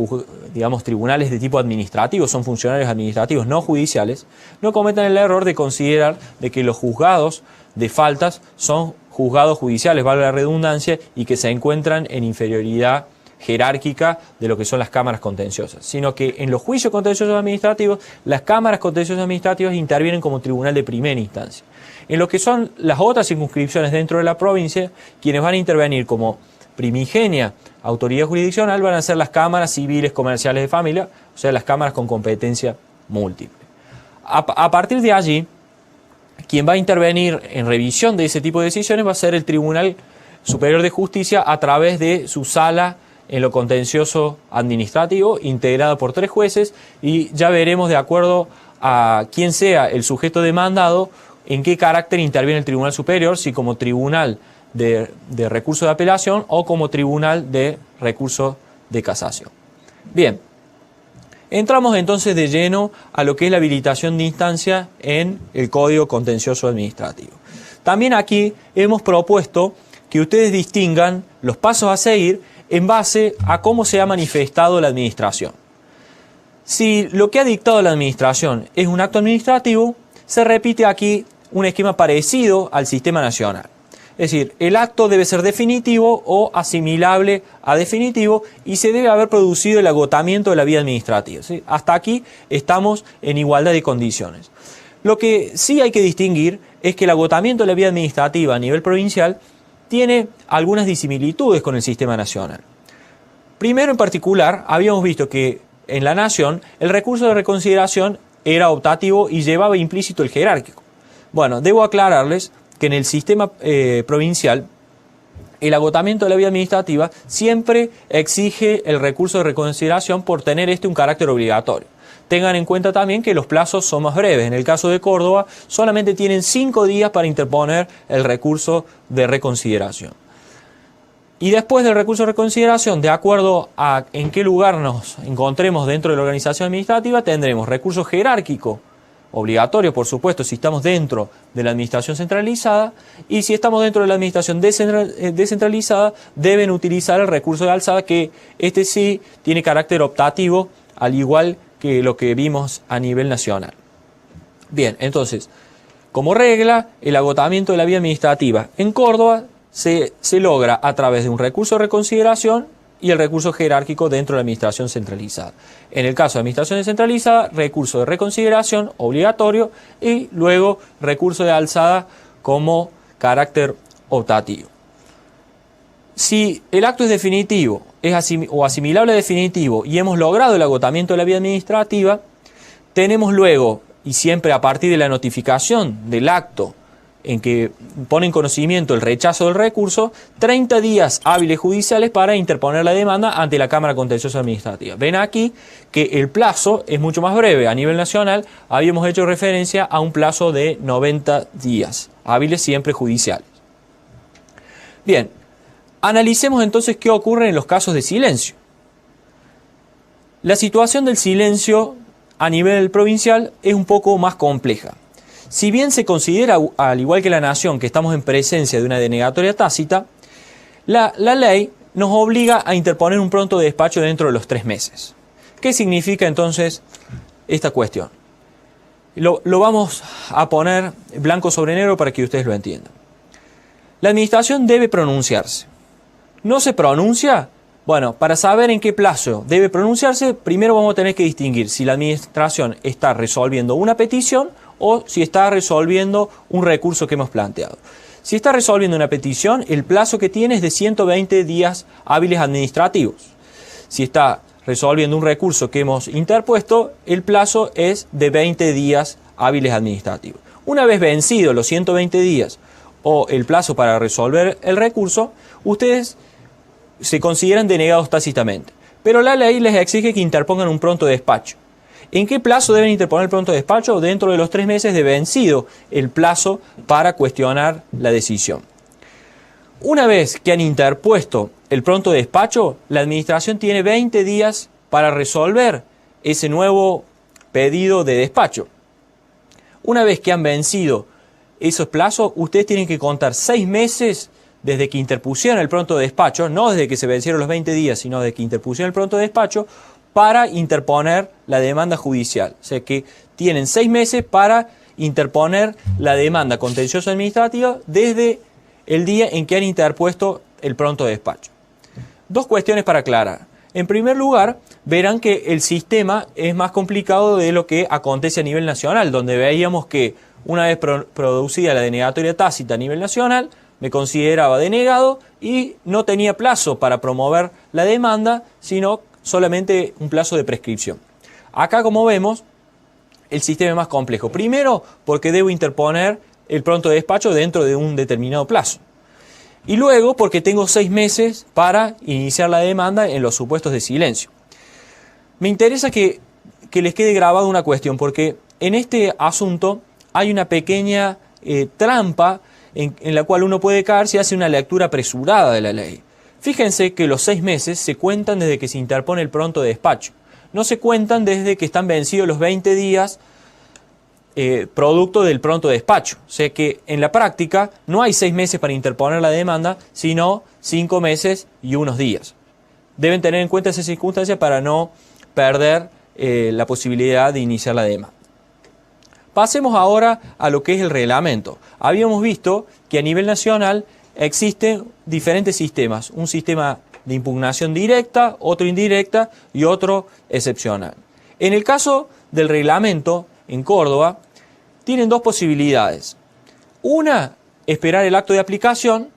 digamos, tribunales de tipo administrativo, son funcionarios administrativos no judiciales, no cometan el error de considerar de que los juzgados de faltas son juzgados judiciales, valga la redundancia, y que se encuentran en inferioridad jerárquica de lo que son las cámaras contenciosas, sino que en los juicios contenciosos administrativos, las cámaras contenciosas administrativas intervienen como tribunal de primera instancia. En lo que son las otras circunscripciones dentro de la provincia, quienes van a intervenir como primigenia autoridad jurisdiccional van a ser las cámaras civiles comerciales de familia, o sea, las cámaras con competencia múltiple. A partir de allí, quien va a intervenir en revisión de ese tipo de decisiones va a ser el Tribunal Superior de Justicia a través de su sala en lo contencioso administrativo, integrada por 3 jueces, y ya veremos de acuerdo a quién sea el sujeto demandado, en qué carácter interviene el Tribunal Superior, si como tribunal de recurso de apelación o como tribunal de recurso de casación. Bien. Entramos entonces de lleno a lo que es la habilitación de instancia en el Código Contencioso Administrativo. También aquí hemos propuesto que ustedes distingan los pasos a seguir en base a cómo se ha manifestado la administración. Si lo que ha dictado la administración es un acto administrativo, se repite aquí un esquema parecido al sistema nacional. Es decir, el acto debe ser definitivo o asimilable a definitivo y se debe haber producido el agotamiento de la vía administrativa, ¿sí? Hasta aquí estamos en igualdad de condiciones. Lo que sí hay que distinguir es que el agotamiento de la vía administrativa a nivel provincial tiene algunas disimilitudes con el sistema nacional. Primero, en particular, habíamos visto que en la Nación el recurso de reconsideración era optativo y llevaba implícito el jerárquico. Bueno, debo aclararles que en el sistema provincial el agotamiento de la vía administrativa siempre exige el recurso de reconsideración por tener un carácter obligatorio. Tengan en cuenta también que los plazos son más breves. En el caso de Córdoba solamente tienen 5 días para interponer el recurso de reconsideración. Y después del recurso de reconsideración, de acuerdo a en qué lugar nos encontremos dentro de la organización administrativa, tendremos recurso jerárquico, obligatorio, por supuesto, si estamos dentro de la administración centralizada, y si estamos dentro de la administración descentralizada, deben utilizar el recurso de alzada, que sí tiene carácter optativo, al igual que lo que vimos a nivel nacional. Bien, entonces, como regla, el agotamiento de la vía administrativa en Córdoba se logra a través de un recurso de reconsideración y el recurso jerárquico dentro de la administración centralizada. En el caso de administración descentralizada, recurso de reconsideración obligatorio y luego recurso de alzada como carácter optativo. Si el acto es definitivo o asimilable a definitivo y hemos logrado el agotamiento de la vía administrativa, tenemos luego, y siempre a partir de la notificación del acto en que pone en conocimiento el rechazo del recurso, 30 días hábiles judiciales para interponer la demanda ante la Cámara Contenciosa Administrativa. Ven aquí que el plazo es mucho más breve. A nivel nacional habíamos hecho referencia a un plazo de 90 días, hábiles siempre judiciales. Bien, analicemos entonces qué ocurre en los casos de silencio. La situación del silencio a nivel provincial es un poco más compleja. Si bien se considera, al igual que la Nación, que estamos en presencia de una denegatoria tácita, la ley nos obliga a interponer un pronto despacho dentro de los 3 meses. ¿Qué significa entonces esta cuestión? Lo vamos a poner blanco sobre negro para que ustedes lo entiendan. La administración debe pronunciarse. ¿No se pronuncia? Bueno, para saber en qué plazo debe pronunciarse, primero vamos a tener que distinguir si la administración está resolviendo una petición o si está resolviendo un recurso que hemos planteado. Si está resolviendo una petición, el plazo que tiene es de 120 días hábiles administrativos. Si está resolviendo un recurso que hemos interpuesto, el plazo es de 20 días hábiles administrativos. Una vez vencidos los 120 días o el plazo para resolver el recurso, ustedes se consideran denegados tácitamente. Pero la ley les exige que interpongan un pronto despacho. ¿En qué plazo deben interponer el pronto despacho? Dentro de los 3 meses de vencido el plazo para cuestionar la decisión. Una vez que han interpuesto el pronto despacho, la administración tiene 20 días para resolver ese nuevo pedido de despacho. Una vez que han vencido esos plazos, ustedes tienen que contar 6 meses desde que interpusieron el pronto despacho, no desde que se vencieron los 20 días, sino desde que interpusieron el pronto despacho, para interponer la demanda judicial. O sea que tienen 6 meses para interponer la demanda contenciosa administrativa desde el día en que han interpuesto el pronto despacho. 2 cuestiones para aclarar. En primer lugar, verán que el sistema es más complicado de lo que acontece a nivel nacional, donde veíamos que una vez producida la denegatoria tácita a nivel nacional, me consideraba denegado y no tenía plazo para promover la demanda, sino solamente un plazo de prescripción. Acá, como vemos, el sistema es más complejo. Primero, porque debo interponer el pronto despacho dentro de un determinado plazo. Y luego, porque tengo 6 meses para iniciar la demanda en los supuestos de silencio. Me interesa que les quede grabada una cuestión, porque en este asunto hay una pequeña trampa en la cual uno puede caer si hace una lectura apresurada de la ley. Fíjense que los 6 meses se cuentan desde que se interpone el pronto despacho. No se cuentan desde que están vencidos los 20 días producto del pronto despacho. O sea que en la práctica no hay 6 meses para interponer la demanda, sino 5 meses y unos días. Deben tener en cuenta esa circunstancia para no perder la posibilidad de iniciar la demanda. Pasemos ahora a lo que es el reglamento. Habíamos visto que a nivel nacional existen diferentes sistemas, un sistema de impugnación directa, otro indirecta y otro excepcional. En el caso del reglamento en Córdoba, tienen 2 posibilidades. Una, esperar el acto de aplicación,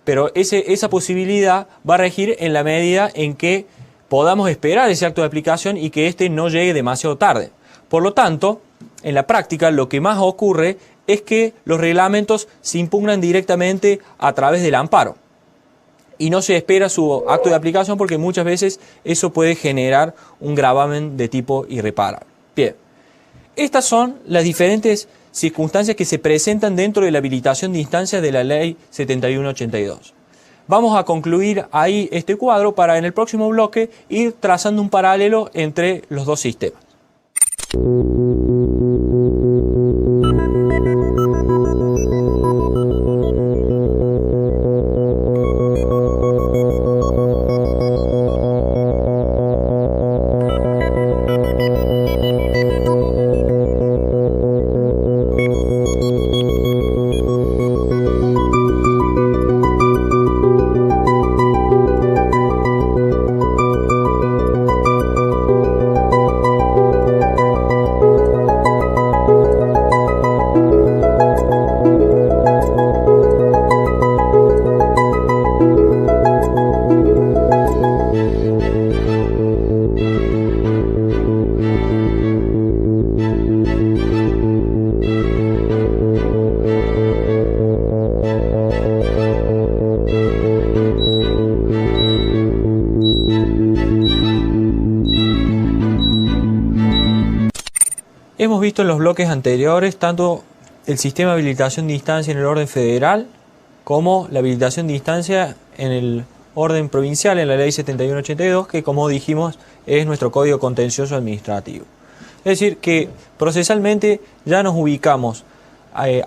pero esa posibilidad va a regir en la medida en que podamos esperar ese acto de aplicación y que éste no llegue demasiado tarde. Por lo tanto, en la práctica lo que más ocurre es que los reglamentos se impugnan directamente a través del amparo y no se espera su acto de aplicación porque muchas veces eso puede generar un gravamen de tipo irreparable. Bien, estas son las diferentes circunstancias que se presentan dentro de la habilitación de instancias de la Ley 7182. Vamos a concluir ahí este cuadro para en el próximo bloque ir trazando un paralelo entre los 2 sistemas. Hemos visto en los bloques anteriores tanto el sistema de habilitación de instancia en el orden federal como la habilitación de instancia en el orden provincial en la ley 7182, que como dijimos es nuestro código contencioso administrativo. Es decir, que procesalmente ya nos ubicamos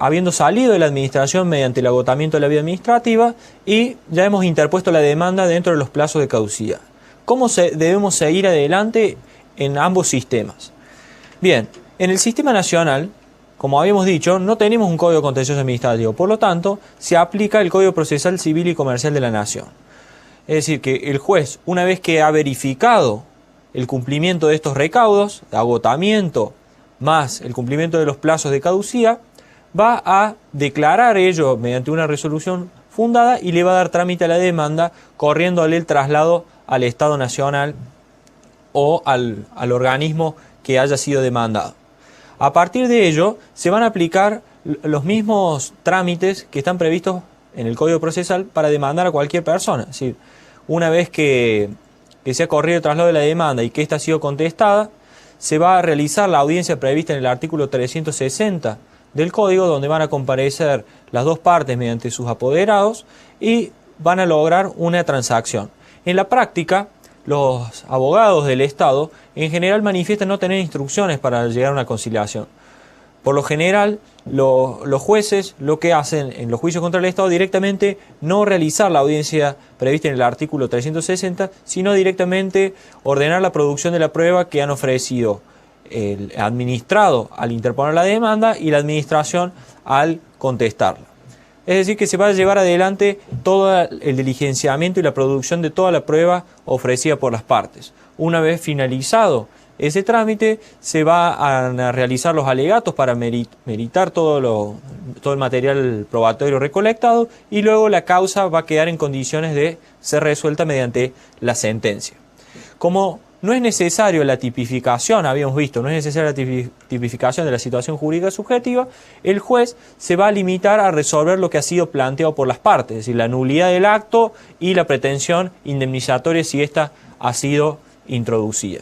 habiendo salido de la administración mediante el agotamiento de la vía administrativa y ya hemos interpuesto la demanda dentro de los plazos de caducidad. ¿Cómo debemos seguir adelante en ambos sistemas? Bien, en el sistema nacional, como habíamos dicho, no tenemos un código contencioso administrativo, por lo tanto, se aplica el Código Procesal Civil y Comercial de la Nación. Es decir, que el juez, una vez que ha verificado el cumplimiento de estos recaudos, de agotamiento, más el cumplimiento de los plazos de caducidad, va a declarar ello mediante una resolución fundada y le va a dar trámite a la demanda, corriéndole el traslado al Estado Nacional o al organismo que haya sido demandado. A partir de ello, se van a aplicar los mismos trámites que están previstos en el Código Procesal para demandar a cualquier persona. Es decir, una vez que se ha corrido el traslado de la demanda y que ésta ha sido contestada, se va a realizar la audiencia prevista en el artículo 360 del Código, donde van a comparecer las dos partes mediante sus apoderados y van a lograr una transacción. En la práctica, los abogados del Estado en general manifiestan no tener instrucciones para llegar a una conciliación. Por lo general, los jueces lo que hacen en los juicios contra el Estado directamente no realizar la audiencia prevista en el artículo 360, sino directamente ordenar la producción de la prueba que han ofrecido el administrado al interponer la demanda y la administración al contestarla. Es decir, que se va a llevar adelante todo el diligenciamiento y la producción de toda la prueba ofrecida por las partes. Una vez finalizado ese trámite, se va a realizar los alegatos para meritar todo el material probatorio recolectado y luego la causa va a quedar en condiciones de ser resuelta mediante la sentencia. Como no es necesario la tipificación, habíamos visto, no es necesaria la tipificación de la situación jurídica subjetiva, el juez se va a limitar a resolver lo que ha sido planteado por las partes, es decir, la nulidad del acto y la pretensión indemnizatoria si ésta ha sido introducida.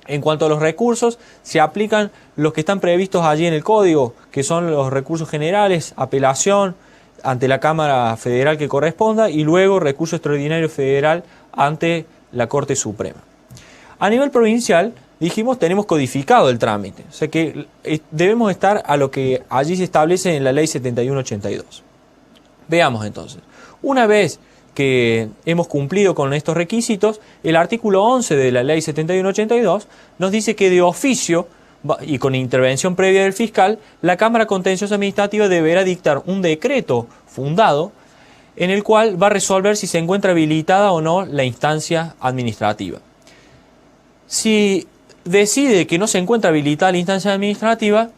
En cuanto a los recursos, se aplican los que están previstos allí en el Código, que son los recursos generales, apelación ante la Cámara Federal que corresponda y luego recurso extraordinario federal ante la Corte Suprema. A nivel provincial, dijimos, tenemos codificado el trámite, o sea que debemos estar a lo que allí se establece en la Ley 7182. Veamos entonces. Una vez que hemos cumplido con estos requisitos, el artículo 11 de la Ley 7182 nos dice que de oficio y con intervención previa del fiscal, la Cámara Contenciosa Administrativa deberá dictar un decreto fundado en el cual va a resolver si se encuentra habilitada o no la instancia administrativa. Si decide que no se encuentra habilitada la instancia administrativa,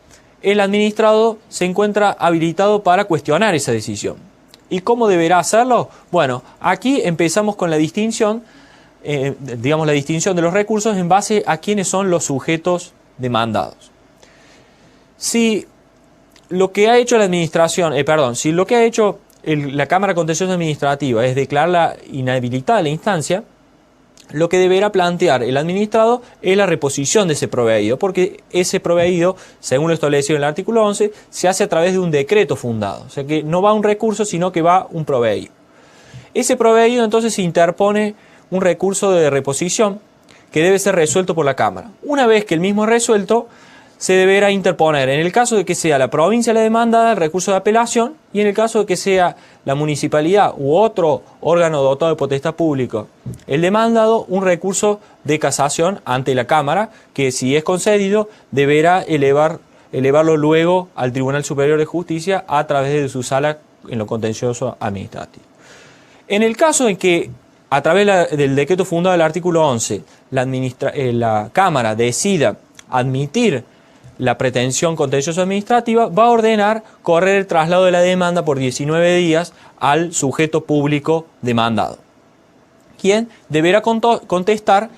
el administrado se encuentra habilitado para cuestionar esa decisión. ¿Y cómo deberá hacerlo? Bueno, aquí empezamos con la distinción, la distinción de los recursos en base a quiénes son los sujetos demandados. Si lo que ha hecho la administración, si lo que ha hecho la Cámara Contenciosa Administrativa es declararla inhabilitada la instancia, lo que deberá plantear el administrado es la reposición de ese proveído, porque ese proveído, según lo establecido en el artículo 11, se hace a través de un decreto fundado. O sea que no va un recurso, sino que va un proveído. Ese proveído entonces interpone un recurso de reposición que debe ser resuelto por la Cámara. Una vez que el mismo es resuelto, se deberá interponer, en el caso de que sea la provincia la demandada, el recurso de apelación, y en el caso de que sea la municipalidad u otro órgano dotado de potestad pública el demandado, un recurso de casación ante la Cámara, que si es concedido, deberá elevarlo luego al Tribunal Superior de Justicia a través de su sala en lo contencioso administrativo. En el caso en que, a través del decreto fundado del artículo 11, la Cámara decida admitir la pretensión contencioso administrativa, va a ordenar correr el traslado de la demanda por 19 días al sujeto público demandado, quien deberá contestar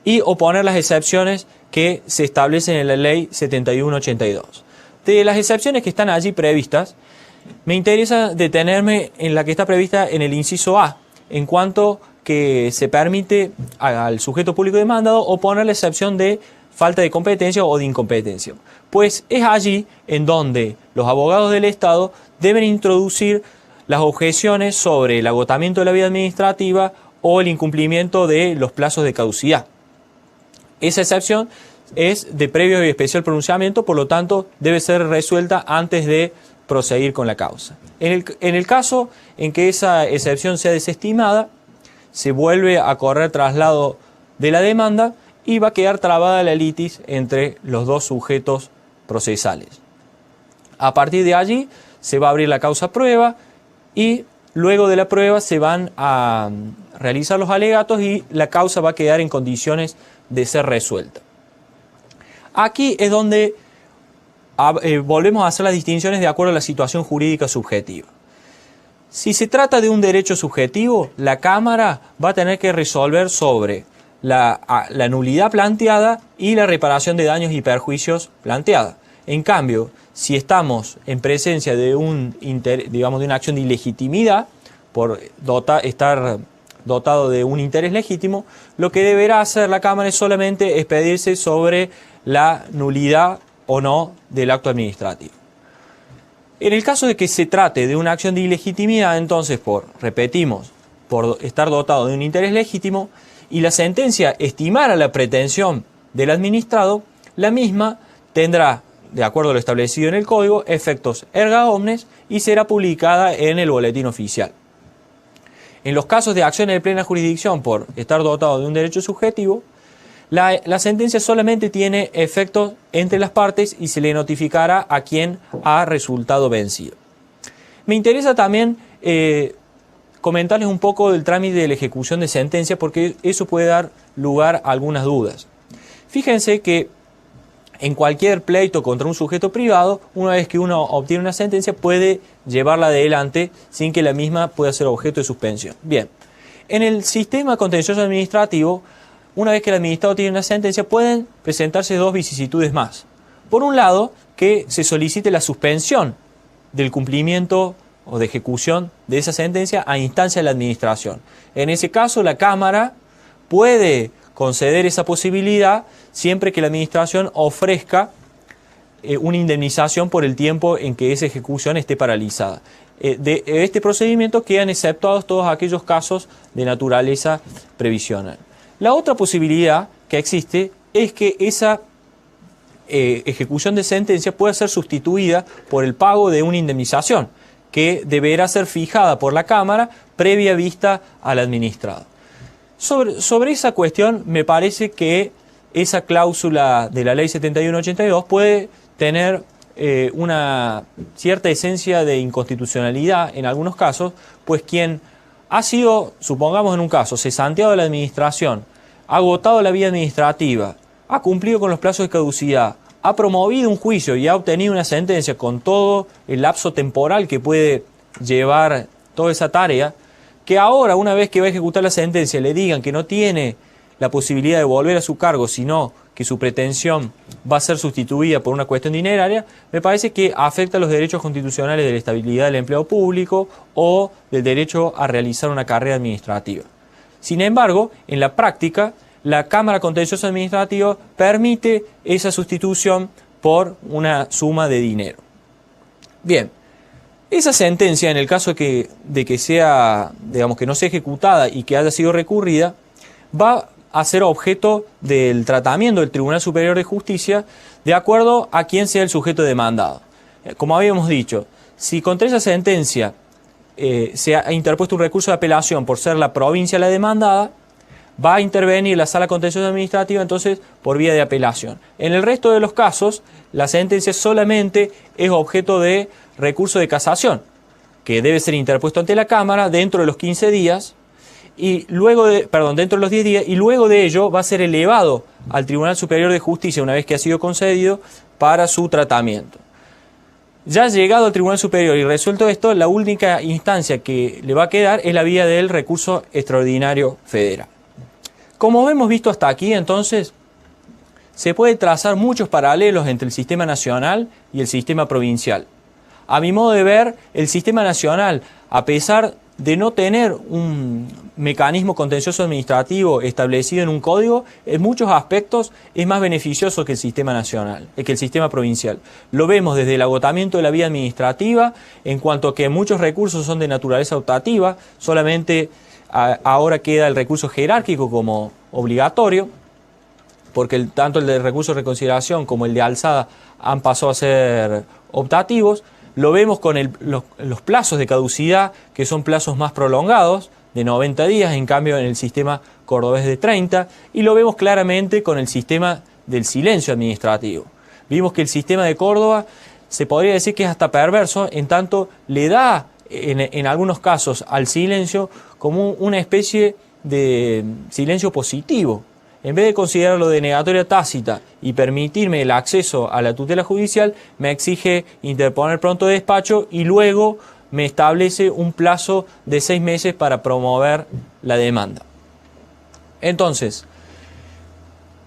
y oponer las excepciones que se establecen en la Ley 7182. De las excepciones que están allí previstas, me interesa detenerme en la que está prevista en el inciso A, en cuanto que se permite al sujeto público demandado oponer la excepción de falta de competencia o de incompetencia. Pues es allí en donde los abogados del Estado deben introducir las objeciones sobre el agotamiento de la vía administrativa o el incumplimiento de los plazos de caducidad. Esa excepción es de previo y especial pronunciamiento, por lo tanto debe ser resuelta antes de proseguir con la causa. En el caso en que esa excepción sea desestimada, se vuelve a correr traslado de la demanda y va a quedar trabada la litis entre los dos sujetos procesales. A partir de allí se va a abrir la causa prueba y luego de la prueba se van a realizar los alegatos y la causa va a quedar en condiciones de ser resuelta. Aquí es donde volvemos a hacer las distinciones de acuerdo a la situación jurídica subjetiva. Si se trata de un derecho subjetivo, la Cámara va a tener que resolver sobre la nulidad planteada y la reparación de daños y perjuicios planteada. En cambio, si estamos en presencia de de una acción de ilegitimidad, por estar dotado de un interés legítimo, lo que deberá hacer la Cámara es solamente expedirse sobre la nulidad o no del acto administrativo. En el caso de que se trate de una acción de ilegitimidad, entonces, repetimos, por estar dotado de un interés legítimo, y la sentencia estimara la pretensión del administrado, la misma tendrá, de acuerdo a lo establecido en el Código, efectos erga omnes y será publicada en el Boletín Oficial. En los casos de acciones de plena jurisdicción por estar dotado de un derecho subjetivo, la sentencia solamente tiene efectos entre las partes y se le notificará a quien ha resultado vencido. Me interesa también comentarles un poco del trámite de la ejecución de sentencia porque eso puede dar lugar a algunas dudas. Fíjense que en cualquier pleito contra un sujeto privado, una vez que uno obtiene una sentencia, puede llevarla adelante sin que la misma pueda ser objeto de suspensión. Bien, en el sistema contencioso administrativo, una vez que el administrado tiene una sentencia, pueden presentarse dos vicisitudes más. Por un lado, que se solicite la suspensión del cumplimiento o de ejecución de esa sentencia a instancia de la administración. En ese caso, la Cámara puede conceder esa posibilidad siempre que la administración ofrezca una indemnización por el tiempo en que esa ejecución esté paralizada. De este procedimiento quedan exceptuados todos aquellos casos de naturaleza previsional. La otra posibilidad que existe es que esa ejecución de sentencia pueda ser sustituida por el pago de una indemnización que deberá ser fijada por la Cámara previa vista al administrado. Sobre esa cuestión me parece que esa cláusula de la Ley 7182 puede tener una cierta esencia de inconstitucionalidad en algunos casos, pues quien ha sido, supongamos en un caso, cesanteado de la administración, ha agotado la vía administrativa, ha cumplido con los plazos de caducidad, ha promovido un juicio y ha obtenido una sentencia con todo el lapso temporal que puede llevar toda esa tarea, que ahora, una vez que va a ejecutar la sentencia, le digan que no tiene la posibilidad de volver a su cargo, sino que su pretensión va a ser sustituida por una cuestión dineraria, me parece que afecta los derechos constitucionales de la estabilidad del empleo público o del derecho a realizar una carrera administrativa. Sin embargo, en la práctica, la Cámara Contenciosa Administrativa permite esa sustitución por una suma de dinero. Bien, esa sentencia, en el caso de que sea, digamos, que no sea ejecutada y que haya sido recurrida, va a ser objeto del tratamiento del Tribunal Superior de Justicia de acuerdo a quién sea el sujeto demandado. Como habíamos dicho, si contra esa sentencia se ha interpuesto un recurso de apelación por ser la provincia la demandada, va a intervenir la Sala Contenciosa Administrativa entonces por vía de apelación. En el resto de los casos, la sentencia solamente es objeto de recurso de casación, que debe ser interpuesto ante la Cámara dentro de los 15 días, y luego dentro de los 10 días, y luego de ello va a ser elevado al Tribunal Superior de Justicia una vez que ha sido concedido para su tratamiento. Ya llegado al Tribunal Superior y resuelto esto, la única instancia que le va a quedar es la vía del recurso extraordinario federal. Como hemos visto hasta aquí, entonces, se puede trazar muchos paralelos entre el sistema nacional y el sistema provincial. A mi modo de ver, el sistema nacional, a pesar de no tener un mecanismo contencioso administrativo establecido en un código, en muchos aspectos es más beneficioso que el sistema nacional, que el sistema provincial. Lo vemos desde el agotamiento de la vía administrativa, en cuanto a que muchos recursos son de naturaleza optativa, solamente ahora queda el recurso jerárquico como obligatorio, porque tanto el de recurso de reconsideración como el de alzada han pasado a ser optativos. Lo vemos con los plazos de caducidad, que son plazos más prolongados, de 90 días, en cambio en el sistema cordobés de 30, y lo vemos claramente con el sistema del silencio administrativo. Vimos que el sistema de Córdoba se podría decir que es hasta perverso, en tanto le da en algunos casos al silencio como una especie de silencio positivo. En vez de considerarlo denegatoria tácita y permitirme el acceso a la tutela judicial, me exige interponer pronto despacho y luego me establece un plazo de 6 meses para promover la demanda. Entonces,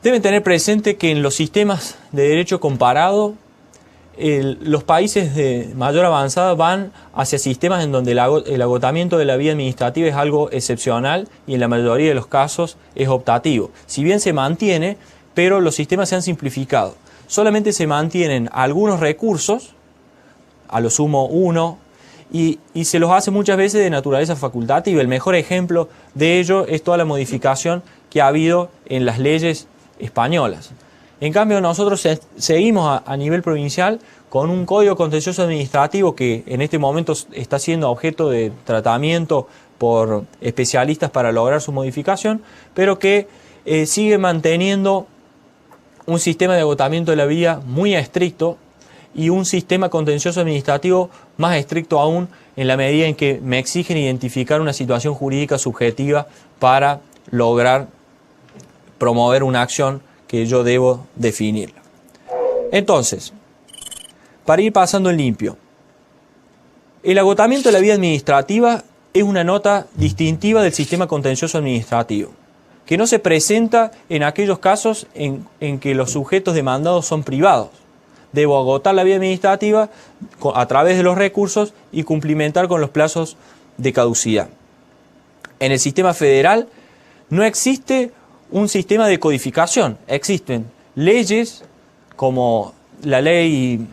deben tener presente que en los sistemas de derecho comparado, los países de mayor avanzada van hacia sistemas en donde el agotamiento de la vía administrativa es algo excepcional y en la mayoría de los casos es optativo. Si bien se mantiene, pero los sistemas se han simplificado. Solamente se mantienen algunos recursos, a lo sumo uno, y se los hace muchas veces de naturaleza facultativa. El mejor ejemplo de ello es toda la modificación que ha habido en las leyes españolas. En cambio, nosotros seguimos a nivel provincial con un código contencioso administrativo que en este momento está siendo objeto de tratamiento por especialistas para lograr su modificación, pero que sigue manteniendo un sistema de agotamiento de la vía muy estricto y un sistema contencioso administrativo más estricto aún, en la medida en que me exigen identificar una situación jurídica subjetiva para lograr promover una acción que yo debo definirla. Entonces, para ir pasando en limpio, el agotamiento de la vía administrativa es una nota distintiva del sistema contencioso administrativo, que no se presenta en aquellos casos en que los sujetos demandados son privados. Debo agotar la vía administrativa a través de los recursos y cumplimentar con los plazos de caducidad. En el sistema federal no existe un sistema de codificación. Existen leyes como la Ley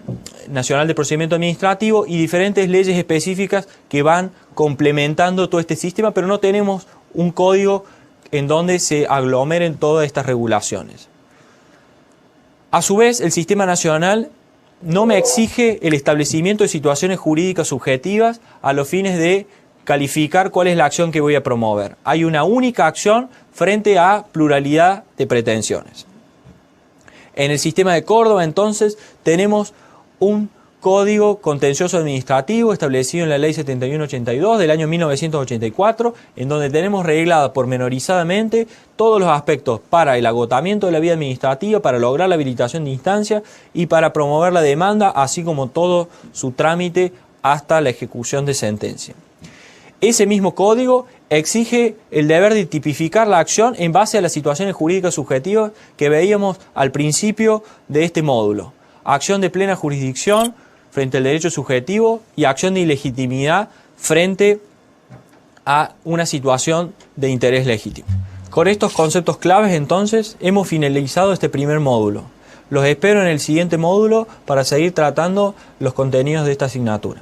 Nacional de Procedimiento Administrativo y diferentes leyes específicas que van complementando todo este sistema, pero no tenemos un código en donde se aglomeren todas estas regulaciones. A su vez, el sistema nacional no me exige el establecimiento de situaciones jurídicas subjetivas a los fines de calificar cuál es la acción que voy a promover. Hay una única acción frente a pluralidad de pretensiones. En el sistema de Córdoba, entonces, tenemos un Código Contencioso Administrativo establecido en la Ley 7182 del año 1984, en donde tenemos reglada pormenorizadamente todos los aspectos para el agotamiento de la vía administrativa, para lograr la habilitación de instancia y para promover la demanda, así como todo su trámite hasta la ejecución de sentencia. Ese mismo código exige el deber de tipificar la acción en base a las situaciones jurídicas subjetivas que veíamos al principio de este módulo. Acción de plena jurisdicción frente al derecho subjetivo y acción de ilegitimidad frente a una situación de interés legítimo. Con estos conceptos claves, entonces, hemos finalizado este primer módulo. Los espero en el siguiente módulo para seguir tratando los contenidos de esta asignatura.